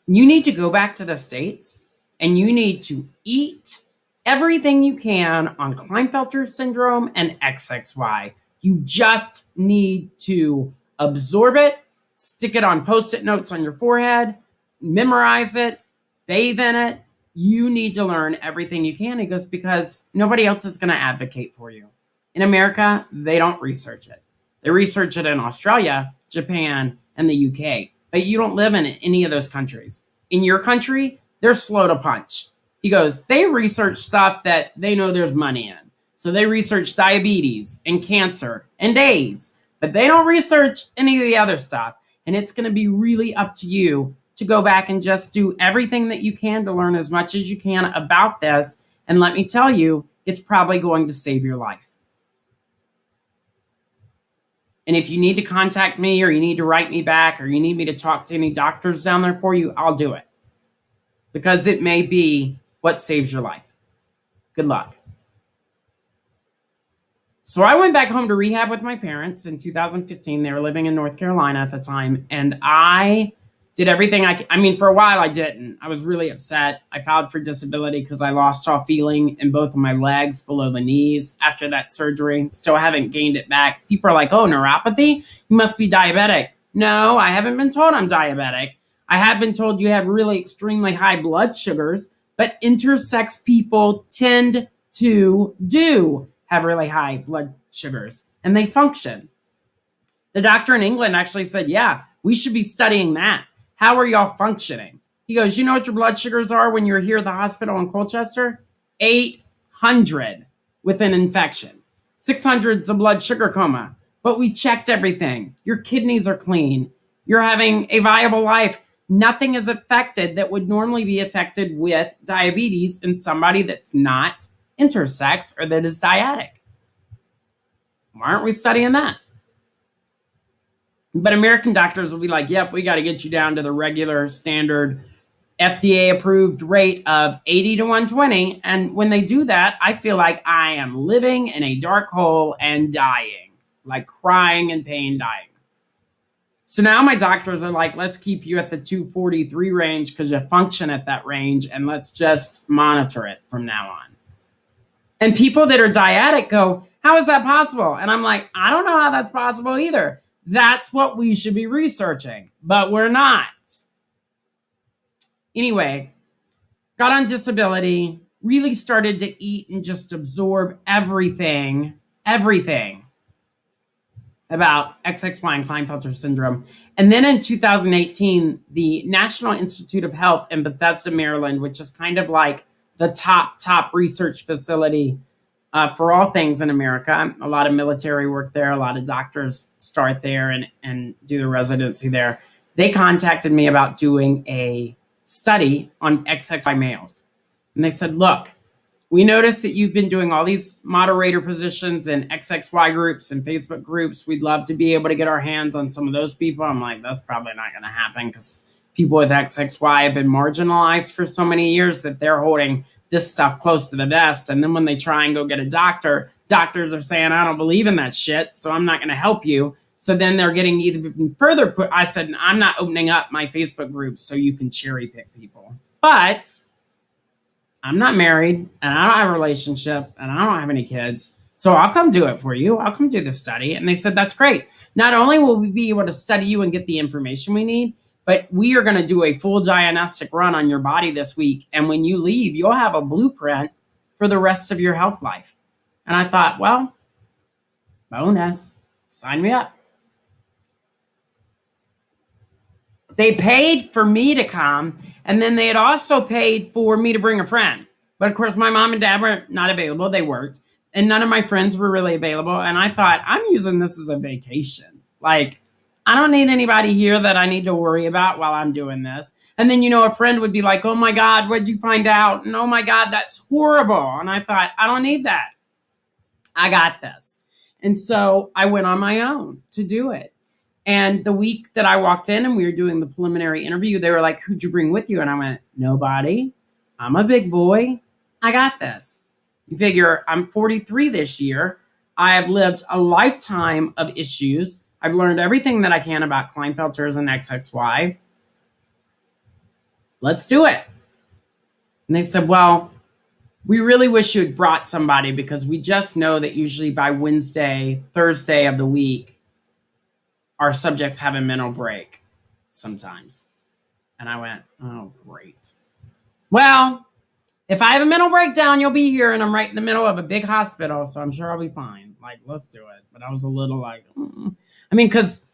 You need to go back to the States and you need to eat everything you can on Klinefelter syndrome and XXY. You just need to absorb it, stick it on Post-it notes on your forehead, memorize it, bathe in it. You need to learn everything you can. He goes, because nobody else is going to advocate for you. In America, they don't research it. They research it in Australia, Japan, and the UK. But you don't live in any of those countries. In your country, they're slow to punch. He goes, they research stuff that they know there's money in. So they research diabetes and cancer and AIDS, but they don't research any of the other stuff. And it's going to be really up to you to go back and just do everything that you can to learn as much as you can about this. And let me tell you, it's probably going to save your life. And if you need to contact me or you need to write me back or you need me to talk to any doctors down there for you, I'll do it. Because it may be what saves your life. Good luck. So I went back home to rehab with my parents in 2015. They were living in North Carolina at the time. And I did everything I mean, for a while I didn't. I was really upset. I filed for disability because I lost all feeling in both of my legs below the knees after that surgery. Still haven't gained it back. People are like, oh, neuropathy? You must be diabetic. No, I haven't been told I'm diabetic. I have been told you have really extremely high blood sugars, but intersex people tend to do have really high blood sugars and they function. The doctor in England actually said, yeah, we should be studying that. How are y'all functioning? He goes, you know what your blood sugars are when you're here at the hospital in Colchester? 800 with an infection. 600's a blood sugar coma. But we checked everything. Your kidneys are clean. You're having a viable life. Nothing is affected that would normally be affected with diabetes in somebody that's not intersex or that is dyadic. Why aren't we studying that? But American doctors will be like, yep, we got to get you down to the regular standard FDA approved rate of 80 to 120. And when they do that, I feel like I am living in a dark hole and dying, like crying in pain, dying. So now my doctors are like, let's keep you at the 243 range because you function at that range and let's just monitor it from now on. And people that are dyadic go, how is that possible? And I'm like, I don't know how that's possible either. That's what we should be researching, but we're not. Anyway, got on disability, really started to eat and just absorb everything about XXY and Klinefelter syndrome. And then in 2018, the National Institute of Health in Bethesda, Maryland, which is kind of like the top research facility for all things in America. A lot of military work there. A lot of doctors start there and do the residency there. They contacted me about doing a study on XXY males. And they said, look, we noticed that you've been doing all these moderator positions in XXY groups and Facebook groups. We'd love to be able to get our hands on some of those people. I'm like, that's probably not going to happen because people with XXY have been marginalized for so many years that they're holding this stuff close to the vest. And then when they try and go get a doctor, doctors are saying, I don't believe in that shit, so I'm not going to help you. So then they're getting even further put. I said, I'm not opening up my Facebook groups so you can cherry pick people. But I'm not married and I don't have a relationship and I don't have any kids. So I'll come do it for you. I'll come do the study. And they said, that's great. Not only will we be able to study you and get the information we need, but we are going to do a full diagnostic run on your body this week. And when you leave, you'll have a blueprint for the rest of your health life. And I thought, well, bonus, sign me up. They paid for me to come, and then they had also paid for me to bring a friend. But of course, my mom and dad were not available. They worked, and none of my friends were really available. And I thought, I'm using this as a vacation. Like, I don't need anybody here that I need to worry about while I'm doing this. And then, a friend would be like, oh my God, what'd you find out? And oh my God, that's horrible. And I thought, I don't need that. I got this. And so I went on my own to do it. And the week that I walked in and we were doing the preliminary interview, they were like, who'd you bring with you? And I went, nobody. I'm a big boy. I got this. You figure I'm 43 this year. I have lived a lifetime of issues. I've learned everything that I can about Klinefelters and XXY. Let's do it. And they said, well, we really wish you had brought somebody because we just know that usually by Wednesday, Thursday of the week, our subjects have a mental break sometimes. And I went, oh, great. Well, if I have a mental breakdown, you'll be here. And I'm right in the middle of a big hospital. So I'm sure I'll be fine. Like, let's do it. But I was a little like, because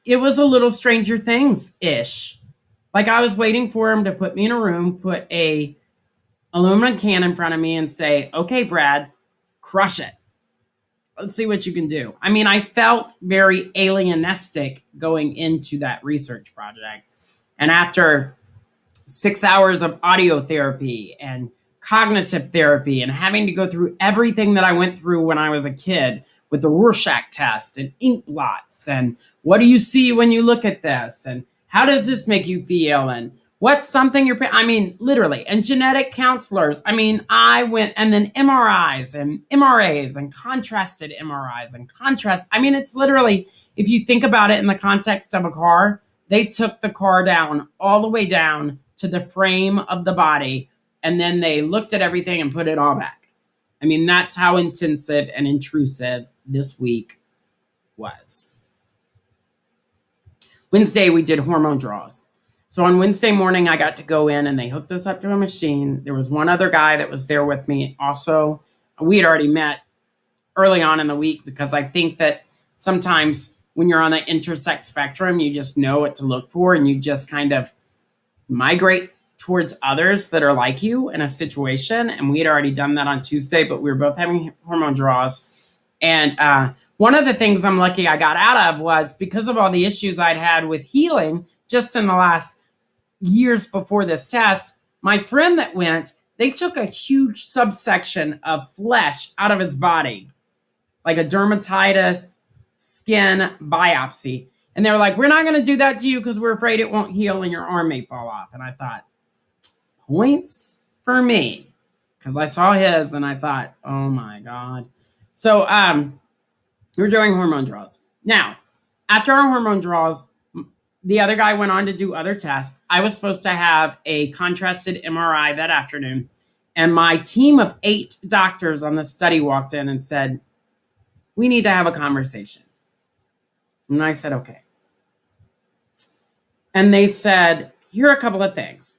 it was a little Stranger Things-ish. Like I was waiting for him to put me in a room, put a aluminum can in front of me and say, okay, Brad, crush it. Let's see what you can do. I felt very alienistic going into that research project. And after 6 hours of audio therapy and cognitive therapy and having to go through everything that I went through when I was a kid with the Rorschach test and ink blots and what do you see when you look at this and how does this make you feel and what's something literally, and genetic counselors. I went and then MRIs and MRAs and contrasted MRIs and contrast. It's literally, if you think about it in the context of a car, they took the car down all the way down to the frame of the body. And then they looked at everything and put it all back. That's how intensive and intrusive this week was. Wednesday, we did hormone draws. So on Wednesday morning, I got to go in and they hooked us up to a machine. There was one other guy that was there with me. Also, we had already met early on in the week because I think that sometimes when you're on the intersex spectrum, you just know what to look for and you just kind of migrate towards others that are like you in a situation. And we had already done that on Tuesday, but we were both having hormone draws. And one of the things I'm lucky I got out of was because of all the issues I'd had with healing just in the last years before this test, my friend that went, they took a huge subsection of flesh out of his body, like a dermatitis skin biopsy. And they were like, we're not going to do that to you because we're afraid it won't heal and your arm may fall off. And I thought, points for me. Because I saw his and I thought, oh my God. So we're doing hormone draws. Now, after our hormone draws, the other guy went on to do other tests. I was supposed to have a contrasted MRI that afternoon. And my team of 8 doctors on the study walked in and said, we need to have a conversation. And I said, okay. And they said, here are a couple of things.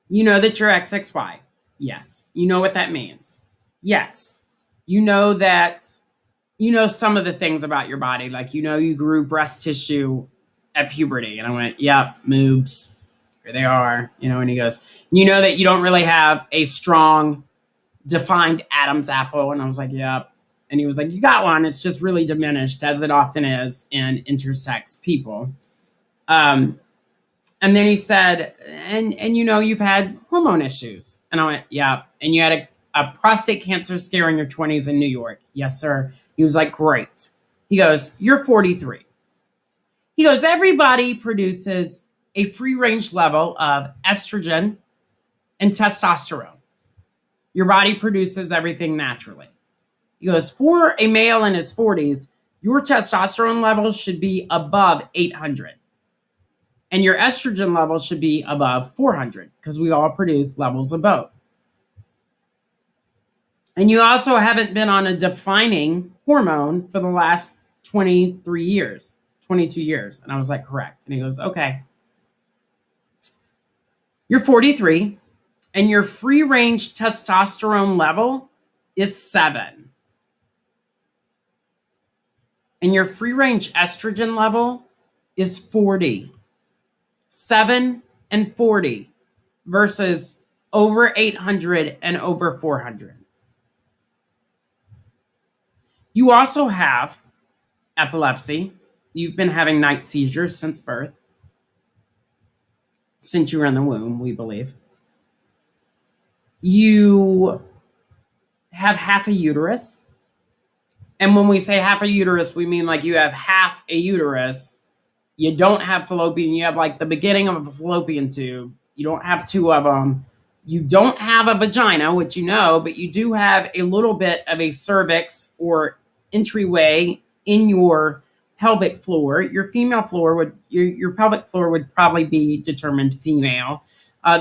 You know that you're XXY. Yes. You know what that means. Yes. You know that, some of the things about your body. Like, you grew breast tissue at puberty. And I went, yep, moobs. Here they are. And he goes, you know that you don't really have a strong defined Adam's apple. And I was like, yep. And he was like, you got one. It's just really diminished, as it often is in intersex people. And then he said, and you've had hormone issues. And I went, yeah. And you had a prostate cancer scare in your 20s in New York. Yes, sir. He was like, great. He goes, you're 43. He goes, everybody produces a free range level of estrogen and testosterone. Your body produces everything naturally. He goes, for a male in his 40s, your testosterone levels should be above 800. And your estrogen levels should be above 400 because we all produce levels of both. And you also haven't been on a defining hormone for the last 23 years, 22 years. And I was like, correct. And he goes, okay. You're 43 and your free range testosterone level is 7. And your free range estrogen level is 40. 7 and 40 versus over 800 and over 400. You also have epilepsy. You've been having night seizures since birth. Since you were in the womb, we believe. You have half a uterus. And when we say half a uterus, we mean like you have half a uterus. You don't have fallopian. You have like the beginning of a fallopian tube. You don't have 2 of them. You don't have a vagina, which you know, but you do have a little bit of a cervix or entryway in your pelvic floor. Your female floor would, your pelvic floor would probably be determined female.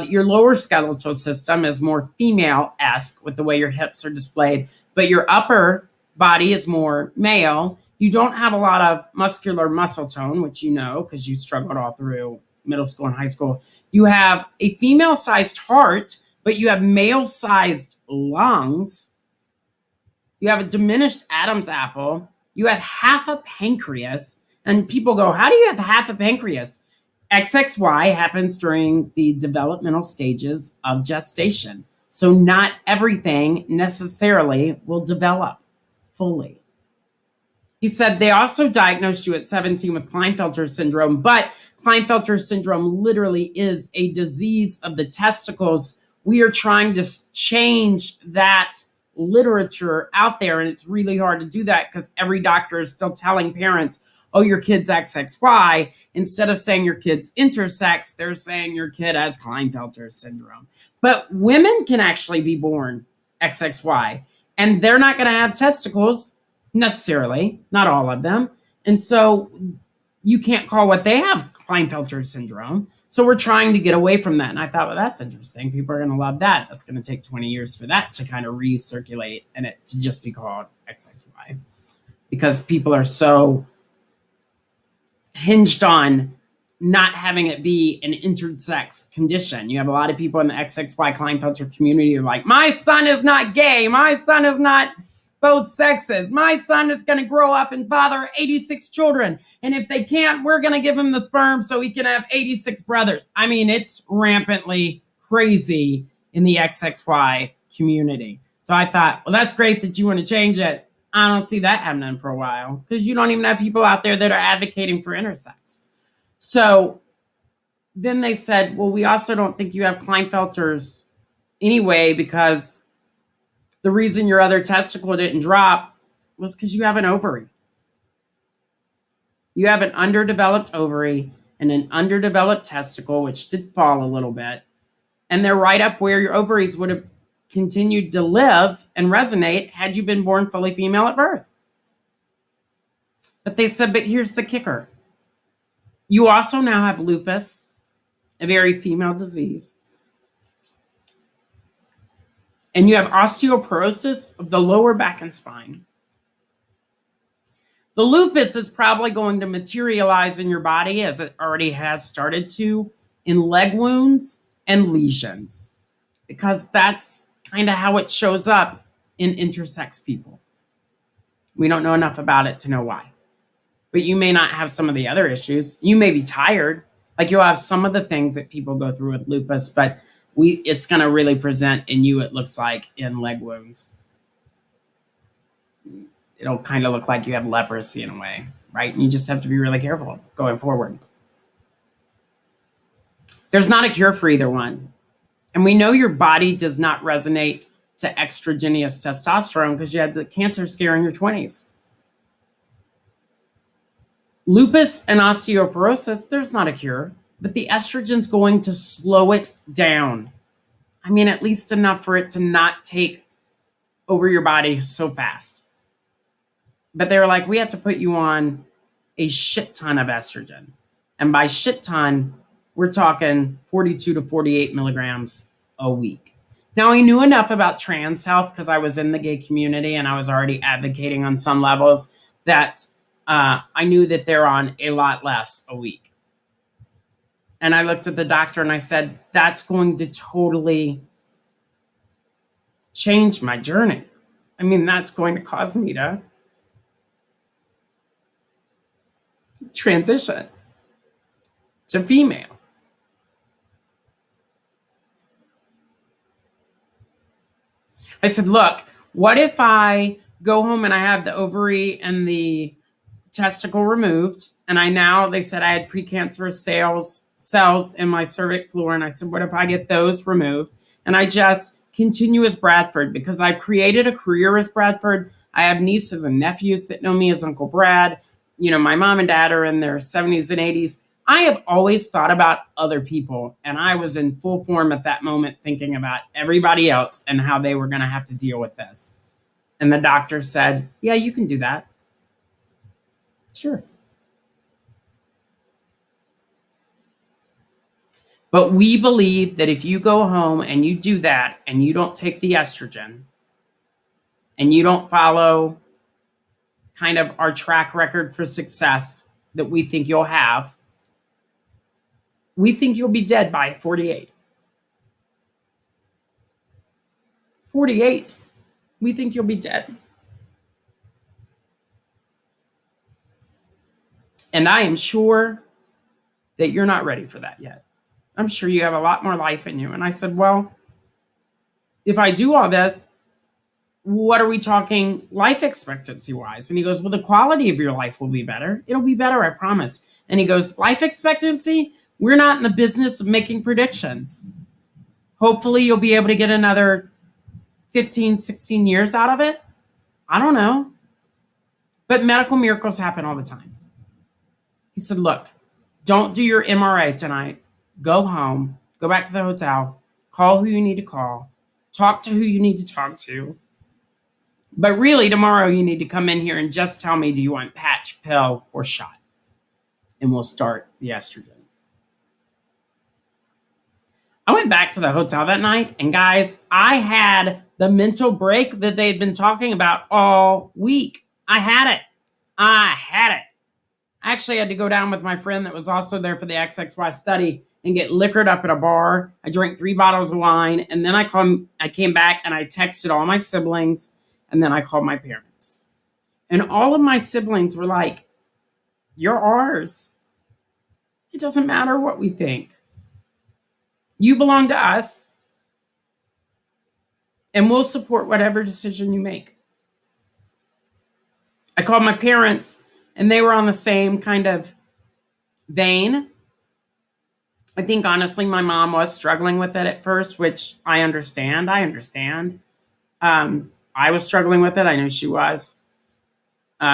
Your lower skeletal system is more female-esque with the way your hips are displayed, but your upper body is more male. You don't have a lot of muscular muscle tone, which you know because you struggled all through middle school and high school. You have a female-sized heart, but you have male-sized lungs. You have a diminished Adam's apple. You have half a pancreas. And people go, how do you have half a pancreas? XXY happens during the developmental stages of gestation. So not everything necessarily will develop fully. He said they also diagnosed you at 17 with Klinefelter syndrome, but Klinefelter syndrome literally is a disease of the testicles. We are trying to change that literature out there, and it's really hard to do that because every doctor is still telling parents, oh, your kid's XXY. Instead of saying your kid's intersex, they're saying your kid has Klinefelter syndrome. But women can actually be born XXY, and they're not going to have testicles necessarily, not all of them. And so you can't call what they have Klinefelter syndrome. So we're trying to get away from that. And I thought, well, that's interesting. People are going to love that. That's going to take 20 years for that to kind of recirculate and it to just be called XXY because people are so hinged on not having it be an intersex condition. You have a lot of people in the XXY Klinefelter community who are like, my son is not gay. My son is not both sexes. My son is going to grow up and father 86 children. And if they can't, we're going to give him the sperm so he can have 86 brothers. I mean, it's rampantly crazy in the XXY community. So I thought, well, that's great that you want to change it. I don't see that happening for a while because you don't even have people out there that are advocating for intersex. So then they said, well, we also don't think you have Klinefelters anyway because the reason your other testicle didn't drop was because you have an ovary. You have an underdeveloped ovary and an underdeveloped testicle, which did fall a little bit. And they're right up where your ovaries would have continued to live and resonate had you been born fully female at birth. But they said, but here's the kicker. You also now have lupus, a very female disease. And you have osteoporosis of the lower back and spine. The lupus is probably going to materialize in your body, as it already has started to, in leg wounds and lesions, because that's kind of how it shows up in intersex people. We don't know enough about it to know why. But you may not have some of the other issues. You may be tired. Like you'll have some of the things that people go through with lupus, but it's going to really present in you, it looks like, in leg wounds. It'll kind of look like you have leprosy in a way, right? And you just have to be really careful going forward. There's not a cure for either one. And we know your body does not resonate to extragenous testosterone because you had the cancer scare in your 20s. Lupus and osteoporosis, there's not a cure, but the estrogen's going to slow it down. I mean, at least enough for it to not take over your body so fast. But they were like, we have to put you on a shit ton of estrogen. And by shit ton, we're talking 42 to 48 milligrams a week. Now, I knew enough about trans health because I was in the gay community and I was already advocating on some levels that I knew that they're on a lot less a week. And I looked at the doctor and I said, that's going to totally change my journey. I mean, that's going to cause me to transition to female. I said, look, what if I go home and I have the ovary and the testicle removed, and they said I had precancerous cells in my cervix floor, and I said, what if I get those removed and I just continue as Bradford, because I've created a career as Bradford. I have nieces and nephews that know me as Uncle Brad. You know, my mom and dad are in their 70s and 80s. I have always thought about other people, and I was in full form at that moment thinking about everybody else and how they were going to have to deal with this. And the doctor said, yeah, you can do that. Sure. But we believe that if you go home and you do that and you don't take the estrogen and you don't follow kind of our track record for success that we think you'll have, we think you'll be dead by 48. 48, we think you'll be dead. And I am sure that you're not ready for that yet. I'm sure you have a lot more life in you. And I said, well, if I do all this, what are we talking life expectancy wise? And he goes, well, the quality of your life will be better. It'll be better, I promise. And he goes, life expectancy? We're not in the business of making predictions. Hopefully you'll be able to get another 15, 16 years out of it. I don't know. But medical miracles happen all the time. He said, look, don't do your MRA tonight. Go home, go back to the hotel, call who you need to call, talk to who you need to talk to. But really, tomorrow you need to come in here and just tell me, do you want patch, pill, or shot? And we'll start the estrogen. I went back to the hotel that night, and guys, I had the mental break that they'd been talking about all week. I had it. I actually had to go down with my friend that was also there for the XXY study and get liquored up at a bar. I drank 3 bottles of wine, and then I came back and I texted all my siblings, and then I called my parents. And all of my siblings were like, you're ours. It doesn't matter what we think. You belong to us, and we'll support whatever decision you make. I called my parents, and they were on the same kind of vein. I think, honestly, my mom was struggling with it at first, which I understand. I was struggling with it. I know she was.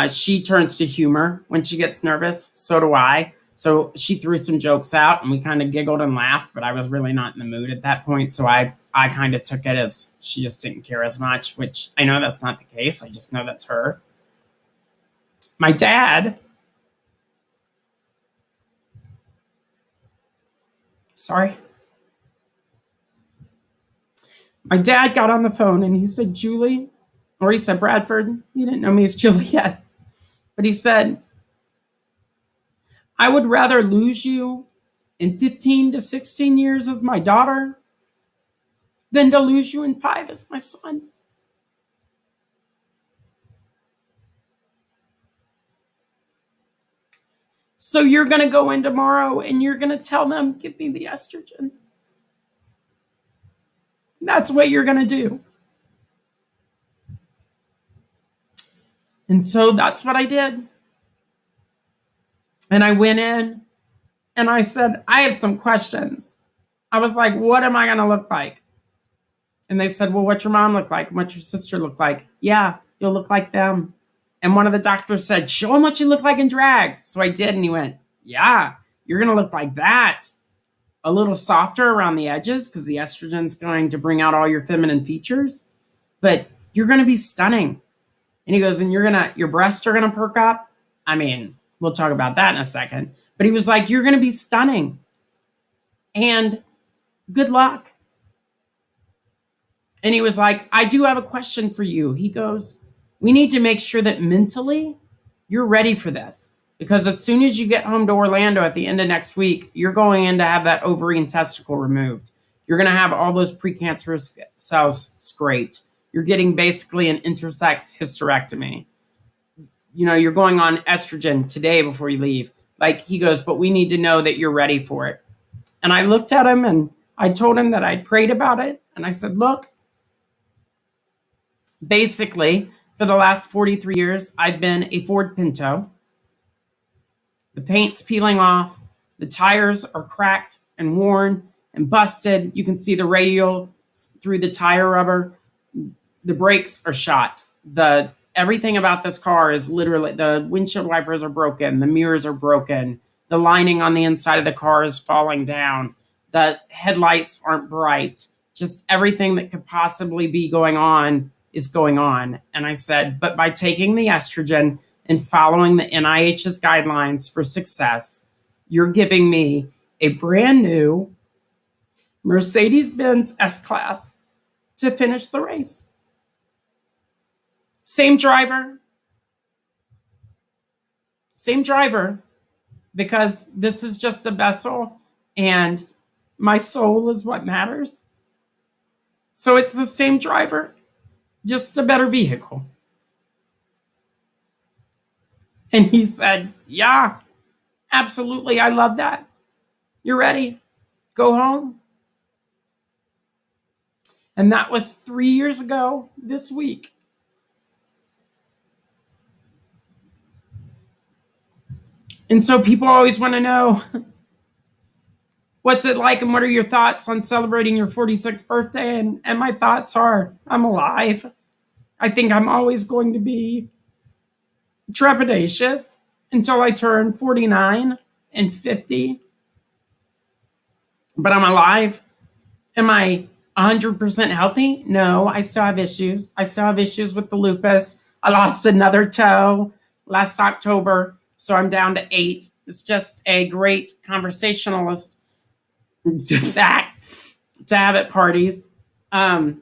She turns to humor when she gets nervous. So do I. So she threw some jokes out, and we kind of giggled and laughed, but I was really not in the mood at that point. So I kind of took it as she just didn't care as much, which I know that's not the case. I just know that's her. My dad, my dad got on the phone and he said, Julie, or he said, Bradford, you didn't know me as Julie yet, but he said, I would rather lose you in 15 to 16 years as my daughter than to lose you in 5 as my son. So you're going to go in tomorrow and you're going to tell them, give me the estrogen. That's what you're going to do. And so that's what I did. And I went in and I said, I have some questions. I was like, what am I going to look like? And they said, well, what's your mom look like? And what's your sister look like? Yeah, you'll look like them. And one of the doctors said, show him what you look like in drag. So I did. And he went, yeah, you're going to look like that. A little softer around the edges because the estrogen's going to bring out all your feminine features. But you're going to be stunning. And he goes, and your breasts are going to perk up. I mean, we'll talk about that in a second. But he was like, you're going to be stunning. And good luck. And he was like, I do have a question for you. He goes, we need to make sure that mentally you're ready for this. Because as soon as you get home to Orlando at the end of next week, you're going in to have that ovary and testicle removed. You're going to have all those precancerous cells scraped. You're getting basically an intersex hysterectomy. You know, you're going on estrogen today before you leave. Like, he goes, but we need to know that you're ready for it. And I looked at him and I told him that I'd prayed about it. And I said, look, basically, for the last 43 years, I've been a Ford Pinto. The paint's peeling off. The tires are cracked and worn and busted. You can see the radial through the tire rubber. The brakes are shot. Everything about this car is literally, the windshield wipers are broken. The mirrors are broken. The lining on the inside of the car is falling down. The headlights aren't bright. Just everything that could possibly be going on is going on. And I said, but by taking the estrogen and following the NIH's guidelines for success, you're giving me a brand new Mercedes-Benz S-Class to finish the race. Same driver, because this is just a vessel and my soul is what matters. So it's the same driver, just a better vehicle. And he said, yeah, absolutely. I love that. You're ready. Go home. And that was 3 years ago this week. And so people always want to know, what's it like and what are your thoughts on celebrating your 46th birthday? And my thoughts are, I'm alive. I think I'm always going to be trepidatious until I turn 49 and 50. But I'm alive. Am I 100% healthy? No, I still have issues. I still have issues with the lupus. I lost another toe last October, so I'm down to 8. It's just a great conversationalist fact to have at parties. I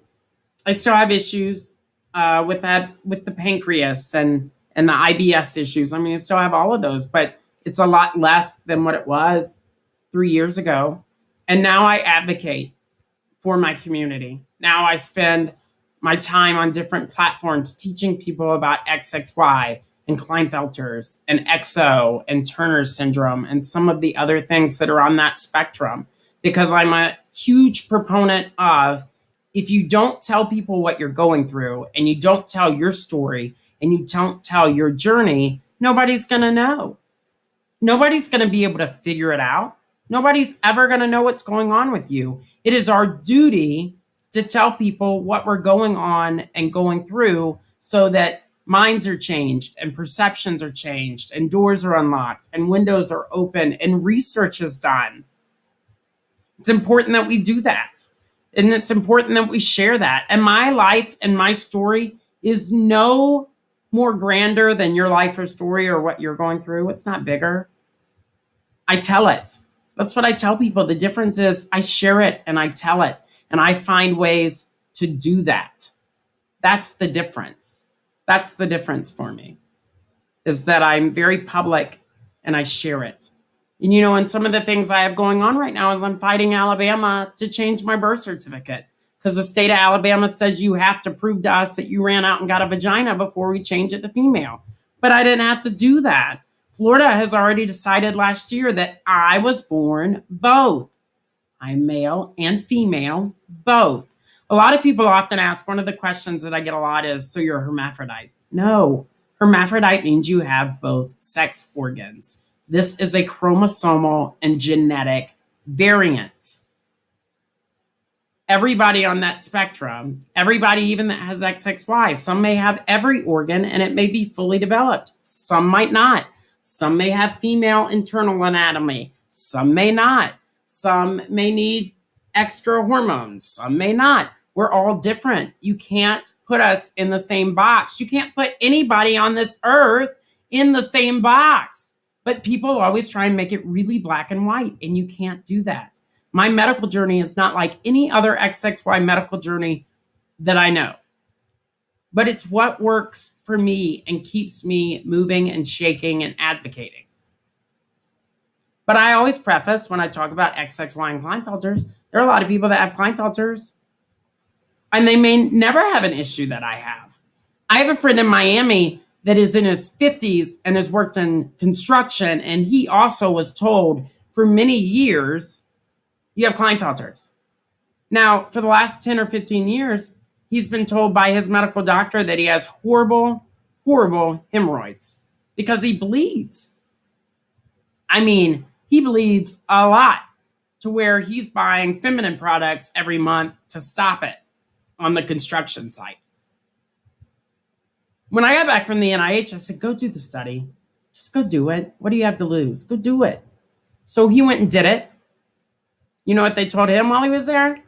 still have issues with the pancreas and the IBS issues. I mean, I still have all of those, but it's a lot less than what it was 3 years ago. And now I advocate for my community. Now I spend my time on different platforms teaching people about XXY and Klinefelter's and XO and Turner's syndrome and some of the other things that are on that spectrum, because I'm a huge proponent of, if you don't tell people what you're going through and you don't tell your story and you don't tell your journey, nobody's going to know. Nobody's going to be able to figure it out. Nobody's ever going to know what's going on with you. It is our duty to tell people what we're going on and going through so that minds are changed and perceptions are changed and doors are unlocked and windows are open and research is done. It's important that we do that. And it's important that we share that. And my life and my story is no more grander than your life or story or what you're going through. It's not bigger. I tell it. That's what I tell people. The difference is I share it and I tell it. And I find ways to do that. That's the difference. That's the difference for me, is that I'm very public and I share it. And, you know, and some of the things I have going on right now is I'm fighting Alabama to change my birth certificate, because the state of Alabama says you have to prove to us that you ran out and got a vagina before we change it to female. But I didn't have to do that. Florida has already decided last year that I was born both. I'm male and female, both. A lot of people often ask, one of the questions that I get a lot is, so you're a hermaphrodite? No, hermaphrodite means you have both sex organs. This is a chromosomal and genetic variant. Everybody on that spectrum, everybody even that has XXY, some may have every organ and it may be fully developed. Some might not. Some may have female internal anatomy. Some may not. Some may need extra hormones. Some may not. We're all different. You can't put us in the same box. You can't put anybody on this earth in the same box. But people always try and make it really black and white, and you can't do that. My medical journey is not like any other XXY medical journey that I know. But it's what works for me and keeps me moving and shaking and advocating. But I always preface when I talk about XXY and Klinefelters, there are a lot of people that have Klinefelters and they may never have an issue that I have. I have a friend in Miami that is in his 50s and has worked in construction, and he also was told for many years, you have Klinefelters. Now, for the last 10 or 15 years, he's been told by his medical doctor that he has horrible, horrible hemorrhoids because he bleeds. I mean, he bleeds a lot to where he's buying feminine products every month to stop it on the construction site. When I got back from the NIH, I said, go do the study. Just go do it. What do you have to lose? Go do it. So he went and did it. You know what they told him while he was there?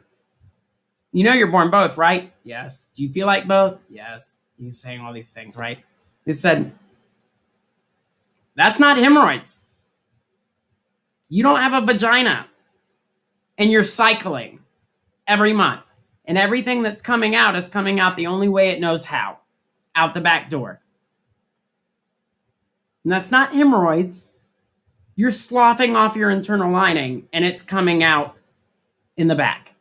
You know you're born both, right? Yes. Do you feel like both? Yes. He's saying all these things, right? They said, that's not hemorrhoids. You don't have a vagina. And you're cycling every month. And everything that's coming out is coming out the only way it knows how. Out the back door. And that's not hemorrhoids. You're sloughing off your internal lining and it's coming out in the back.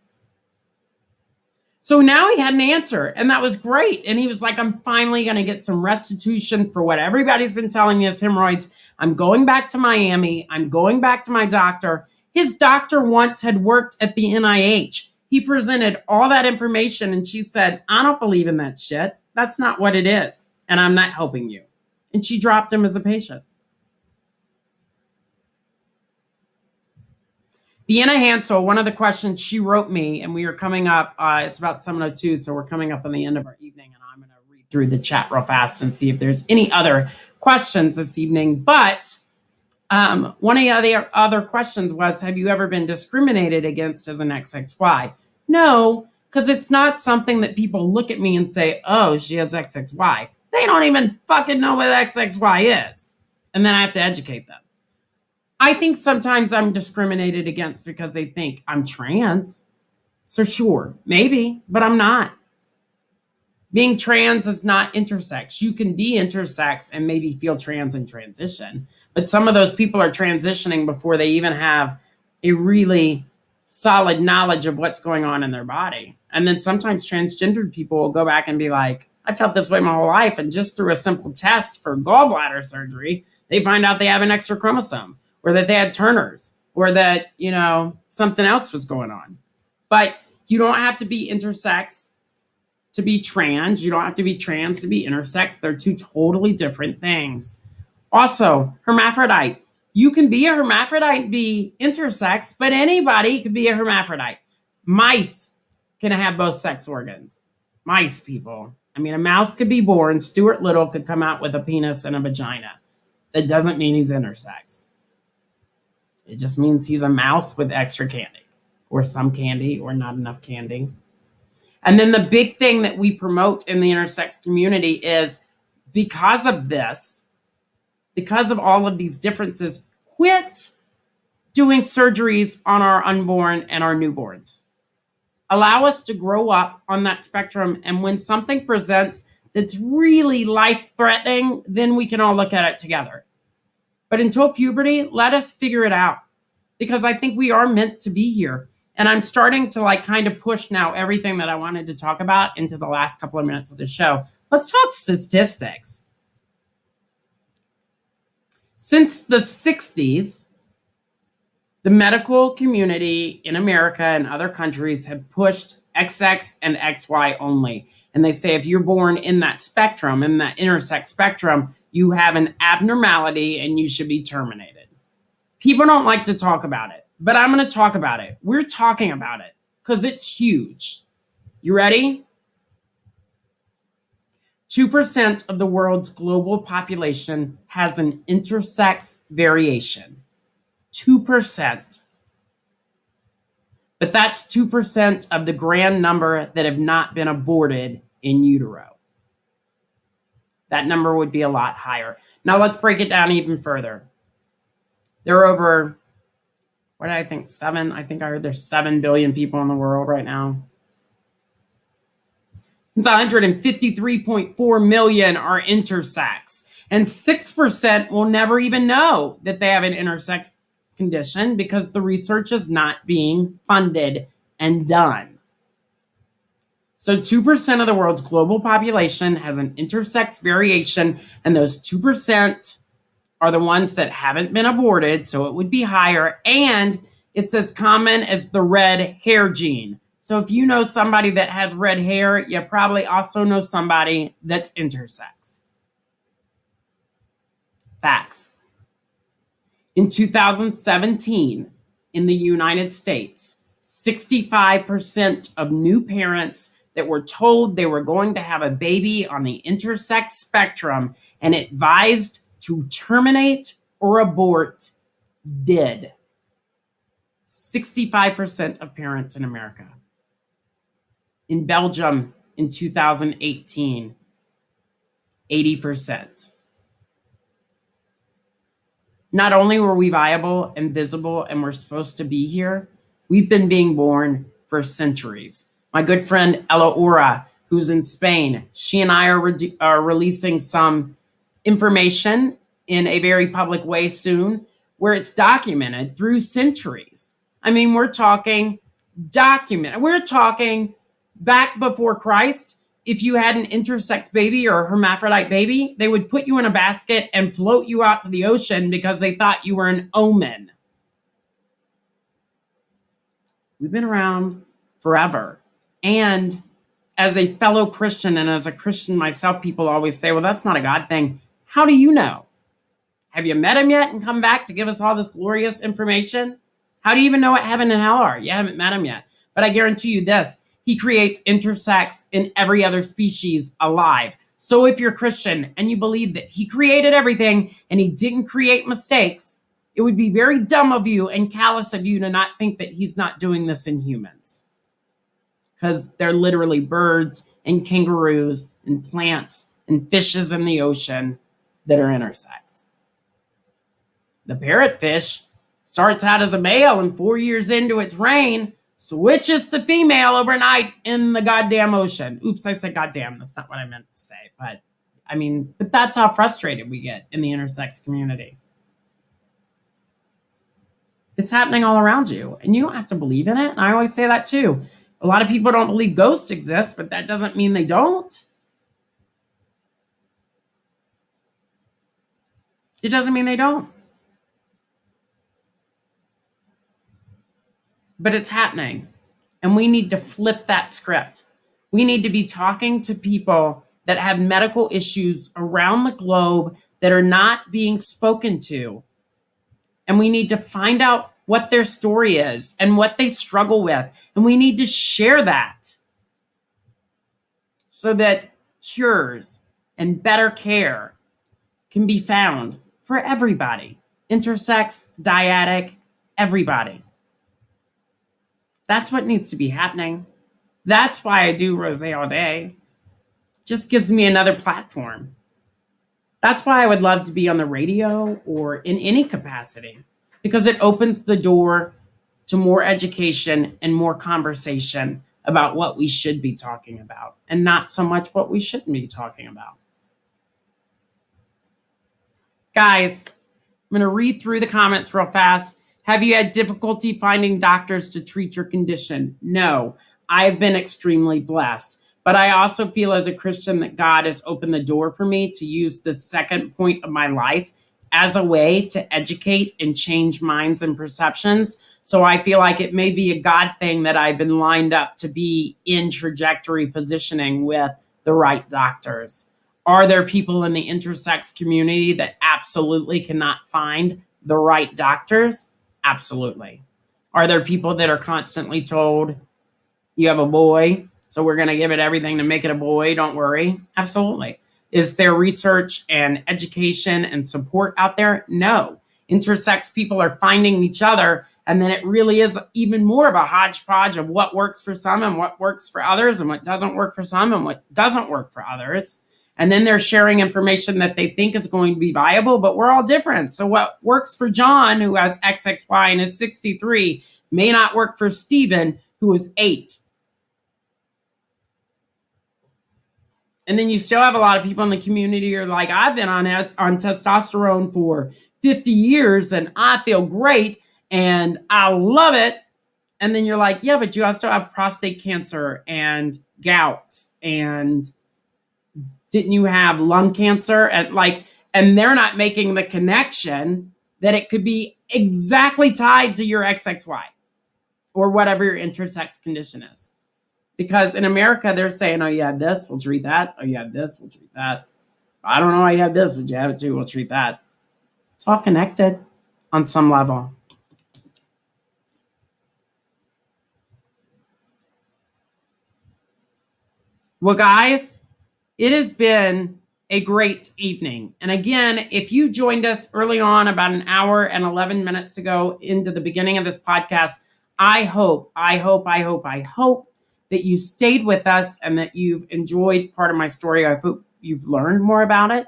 So now he had an answer, and that was great. And he was like, I'm finally going to get some restitution for what everybody's been telling me is hemorrhoids. I'm going back to Miami. I'm going back to my doctor. His doctor once had worked at the NIH. He presented all that information, and she said, I don't believe in that shit. That's not what it is, and I'm not helping you. And she dropped him as a patient. Deanna Hansel, one of the questions she wrote me, and we are coming up, it's about 7:02, so we're coming up on the end of our evening, and I'm going to read through the chat real fast and see if there's any other questions this evening. But one of the other questions was, have you ever been discriminated against as an XXY? No, because it's not something that people look at me and say, oh, she has XXY. They don't even fucking know what XXY is. And then I have to educate them. I think sometimes I'm discriminated against because they think I'm trans. So sure, maybe, but I'm not. Being trans is not intersex. You can be intersex and maybe feel trans in transition, but some of those people are transitioning before they even have a really solid knowledge of what's going on in their body. And then sometimes transgendered people will go back and be like, I felt this way my whole life. And just through a simple test for gallbladder surgery, they find out they have an extra chromosome, or that they had Turner's, or that, you know, something else was going on. But you don't have to be intersex to be trans. You don't have to be trans to be intersex. They're two totally different things. Also, hermaphrodite. You can be a hermaphrodite and be intersex, but anybody could be a hermaphrodite. Mice can have both sex organs. Mice, people. I mean, a mouse could be born. Stuart Little could come out with a penis and a vagina. That doesn't mean he's intersex. It just means he's a mouse with extra candy, or some candy, or not enough candy. And then the big thing that we promote in the intersex community is, because of this, because of all of these differences, quit doing surgeries on our unborn and our newborns. Allow us to grow up on that spectrum. And when something presents that's really life-threatening, then we can all look at it together. But until puberty, let us figure it out, because I think we are meant to be here. And I'm starting to kind of push now everything that I wanted to talk about into the last couple of minutes of the show. Let's talk statistics. Since the 60s, the medical community in America and other countries have pushed XX and XY only. And they say if you're born in that spectrum, in that intersex spectrum, you have an abnormality and you should be terminated. People don't like to talk about it, but I'm going to talk about it. We're talking about it because it's huge. You ready? 2% of the world's global population has an intersex variation. 2%. But that's 2% of the grand number that have not been aborted in utero. That number would be a lot higher. Now let's break it down even further. There are over, what did I think, 7? I think I heard there's 7 billion people in the world right now. It's 153.4 million are intersex. And 6% will never even know that they have an intersex condition because the research is not being funded and done. So 2% of the world's global population has an intersex variation, and those 2% are the ones that haven't been aborted, so it would be higher, and it's as common as the red hair gene. So if you know somebody that has red hair, you probably also know somebody that's intersex. Facts. In 2017, in the United States, 65% of new parents that were told they were going to have a baby on the intersex spectrum and advised to terminate or abort did. 65% of parents in America. In Belgium in 2018, 80%. Not only were we viable and visible and we're supposed to be here, we've been being born for centuries. My good friend Ella Ora, who's in Spain, she and I are releasing some information in a very public way soon where it's documented through centuries. I mean, we're talking documented. We're talking back before Christ. If you had an intersex baby or a hermaphrodite baby, they would put you in a basket and float you out to the ocean because they thought you were an omen. We've been around forever. And as a fellow Christian and as a Christian myself, people always say, well, that's not a God thing. How do you know? Have you met him yet and come back to give us all this glorious information? How do you even know what heaven and hell are? You haven't met him yet. But I guarantee you this. He creates intersex in every other species alive. So if you're Christian and you believe that he created everything and he didn't create mistakes, it would be very dumb of you and callous of you to not think that he's not doing this in humans. Because they're literally birds and kangaroos and plants and fishes in the ocean that are intersex. The parrotfish starts out as a male and 4 years into its reign, switches to female overnight in the goddamn ocean. Oops, I said goddamn. That's not what I meant to say. But that's how frustrated we get in the intersex community. It's happening all around you, and you don't have to believe in it. And I always say that too. A lot of people don't believe ghosts exist, but that doesn't mean they don't. It doesn't mean they don't. But it's happening. And we need to flip that script. We need to be talking to people that have medical issues around the globe that are not being spoken to. And we need to find out what their story is and what they struggle with. And we need to share that so that cures and better care can be found for everybody. Intersex, dyadic, everybody. That's what needs to be happening. That's why I do Rosé all day. Just gives me another platform. That's why I would love to be on the radio or in any capacity, because it opens the door to more education and more conversation about what we should be talking about and not so much what we shouldn't be talking about. Guys, I'm going to read through the comments real fast. Have you had difficulty finding doctors to treat your condition? No, I've been extremely blessed. But I also feel as a Christian that God has opened the door for me to use the second point of my life as a way to educate and change minds and perceptions. So I feel like it may be a God thing that I've been lined up to be in trajectory positioning with the right doctors. Are there people in the intersex community that absolutely cannot find the right doctors? Absolutely. Are there people that are constantly told, you have a boy, so we're going to give it everything to make it a boy, don't worry? Absolutely. Is there research and education and support out there? No. Intersex people are finding each other, and then it really is even more of a hodgepodge of what works for some and what works for others and what doesn't work for some and what doesn't work for others. And then they're sharing information that they think is going to be viable, but we're all different. So what works for John, who has XXY and is 63, may not work for Stephen, who is 8. And then you still have a lot of people in the community who are like, I've been on testosterone for 50 years and I feel great and I love it. And then you're like, yeah, but you also have prostate cancer and gout, and didn't you have lung cancer? And they're not making the connection that it could be exactly tied to your XXY or whatever your intersex condition is. Because in America, they're saying, oh, you had this, we'll treat that. Oh, you had this, we'll treat that. I don't know how you had this, but you have it too, we'll treat that. It's all connected on some level. Well, guys, it has been a great evening. And again, if you joined us early on, about an hour and 11 minutes ago into the beginning of this podcast, I hope that you stayed with us and that you've enjoyed part of my story. I hope you've learned more about it.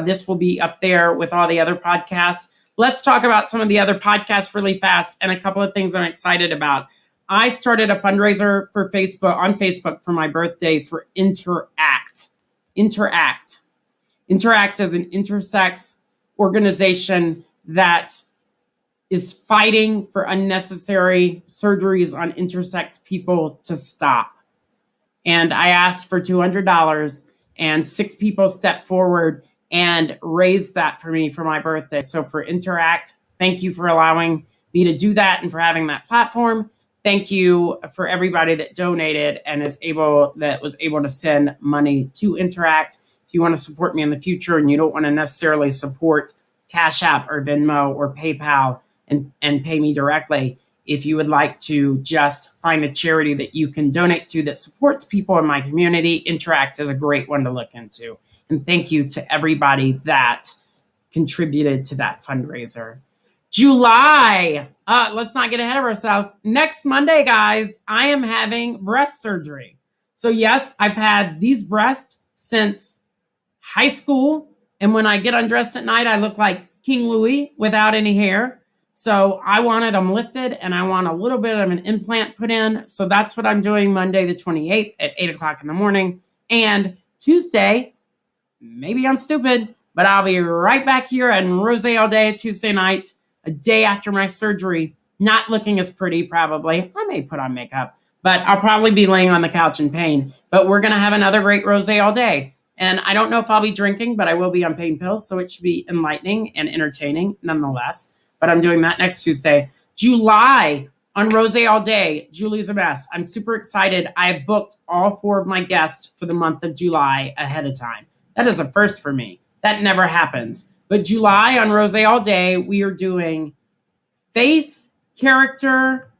This will be up there with all the other podcasts. Let's talk about some of the other podcasts really fast and a couple of things I'm excited about. I started a fundraiser on Facebook for my birthday for Interact. Interact is an intersex organization that is fighting for unnecessary surgeries on intersex people to stop. And I asked for $200, and 6 people stepped forward and raised that for me for my birthday. So for Interact, thank you for allowing me to do that and for having that platform. Thank you for everybody that donated and was able to send money to Interact. If you want to support me in the future and you don't want to necessarily support Cash App or Venmo or PayPal and pay me directly, if you would like to just find a charity that you can donate to that supports people in my community, Interact is a great one to look into. And thank you to everybody that contributed to that fundraiser. July. Let's not get ahead of ourselves. Next Monday, guys, I am having breast surgery. So yes, I've had these breasts since high school. And when I get undressed at night, I look like King Louis without any hair. So I wanted them lifted and I want a little bit of an implant put in. So that's what I'm doing Monday, the 28th at 8 o'clock in the morning. And Tuesday, maybe I'm stupid, but I'll be right back here on Rosé All Day Tuesday night, a day after my surgery, not looking as pretty probably. I may put on makeup, but I'll probably be laying on the couch in pain. But we're going to have another great Rosé all day. And I don't know if I'll be drinking, but I will be on pain pills. So it should be enlightening and entertaining nonetheless. But I'm doing that next Tuesday. July on Rosé All Day, Julie's a Mess. I'm super excited. I have booked all 4 of my guests for the month of July ahead of time. That is a first for me. That never happens. But July on Rosé All Day, we are doing face character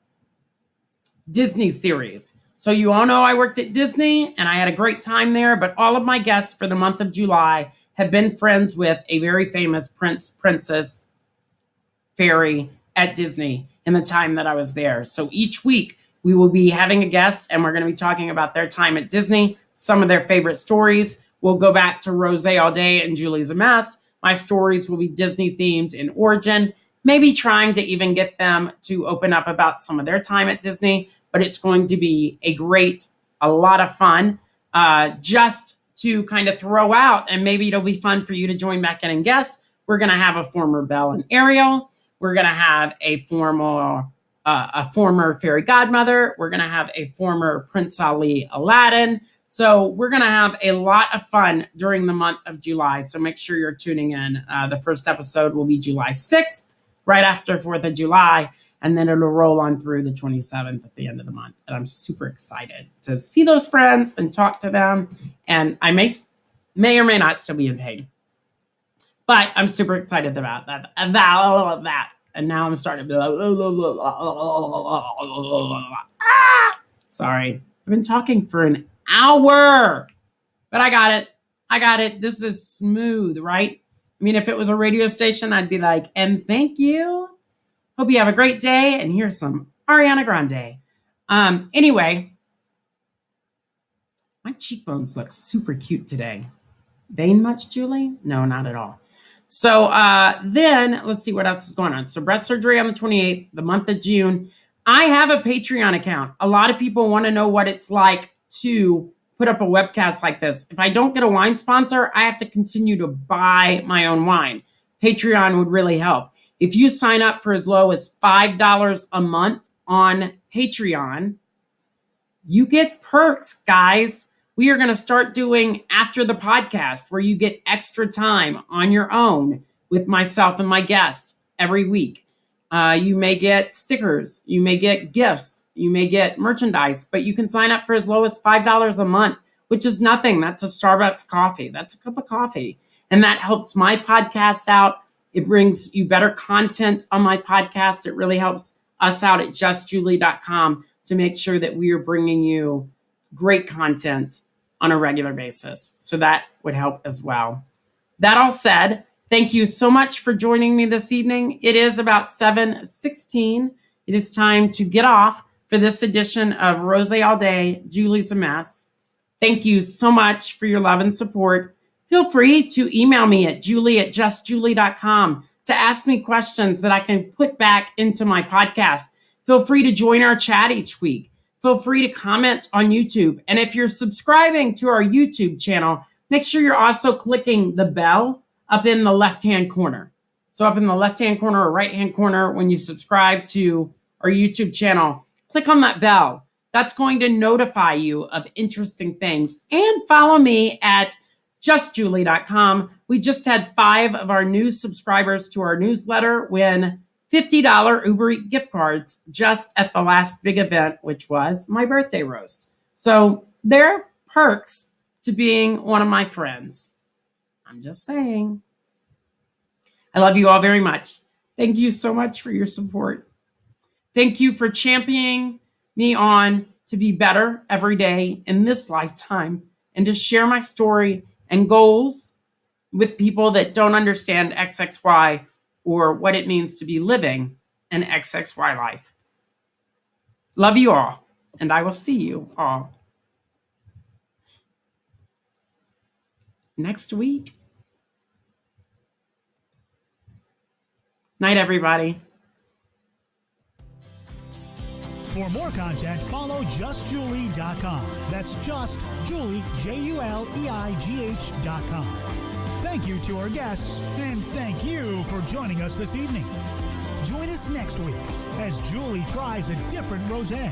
Disney series. So you all know I worked at Disney and I had a great time there, but all of my guests for the month of July have been friends with a very famous princess, fairy at Disney in the time that I was there. So each week we will be having a guest and we're going to be talking about their time at Disney, some of their favorite stories. We'll go back to Rosé All Day and Julie's a Mess. My stories will be Disney themed in origin, maybe trying to even get them to open up about some of their time at Disney, but it's going to be a lot of fun just to kind of throw out, and maybe it'll be fun for you to join back in and guess. We're going to have a former Belle and Ariel. We're going to have a former fairy godmother. We're going to have a former Prince Ali Aladdin. So we're going to have a lot of fun during the month of July. So make sure you're tuning in. The first episode will be July 6th, right after 4th of July. And then it'll roll on through the 27th at the end of the month. And I'm super excited to see those friends and talk to them. And I may or may not still be in pain. But I'm super excited about that. And now I'm starting to sorry. I've been talking for an hour. But I got it. This is smooth, right? I mean, if it was a radio station, I'd be like, and thank you. Hope you have a great day. And here's some Ariana Grande. Anyway, my cheekbones look super cute today. Vein much, Julie? No, not at all. So then let's see what else is going on. So breast surgery on the 28th, the month of June. I have a Patreon account. A lot of people want to know what it's like to put up a webcast like this. If I don't get a wine sponsor, I have to continue to buy my own wine. Patreon would really help. If you sign up for as low as $5 a month on Patreon, you get perks, guys. We are going to start doing after the podcast where you get extra time on your own with myself and my guest every week. You may get stickers. You may get gifts. You may get merchandise, but you can sign up for as low as $5 a month, which is nothing. That's a Starbucks coffee. That's a cup of coffee. And that helps my podcast out. It brings you better content on my podcast. It really helps us out at justjulie.com to make sure that we are bringing you great content on a regular basis. So that would help as well. That all said, thank you so much for joining me this evening. It is about 7:16. It is time to get off for this edition of Rosé All Day, Julie's a Mess. Thank you so much for your love and support. Feel free to email me at julie@justjulie.com to ask me questions that I can put back into my podcast. Feel free to join our chat each week. Feel free to comment on YouTube. And if you're subscribing to our YouTube channel, make sure you're also clicking the bell up in the left-hand corner. So up in the left-hand corner or right-hand corner, when you subscribe to our YouTube channel, click on that bell. That's going to notify you of interesting things. And follow me at justjulie.com. We just had 5 of our new subscribers to our newsletter win $50 Uber Eats gift cards just at the last big event, which was my birthday roast. So there are perks to being one of my friends. I'm just saying. I love you all very much. Thank you so much for your support. Thank you for championing me on to be better every day in this lifetime and to share my story and goals with people that don't understand XXY or what it means to be living an XXY life. Love you all, and I will see you all next week. Night, everybody. For more content, follow justjulie.com. That's just Julie, JULEIGH.com. Thank you to our guests, and thank you for joining us this evening. Join us next week as Julie tries a different rosé.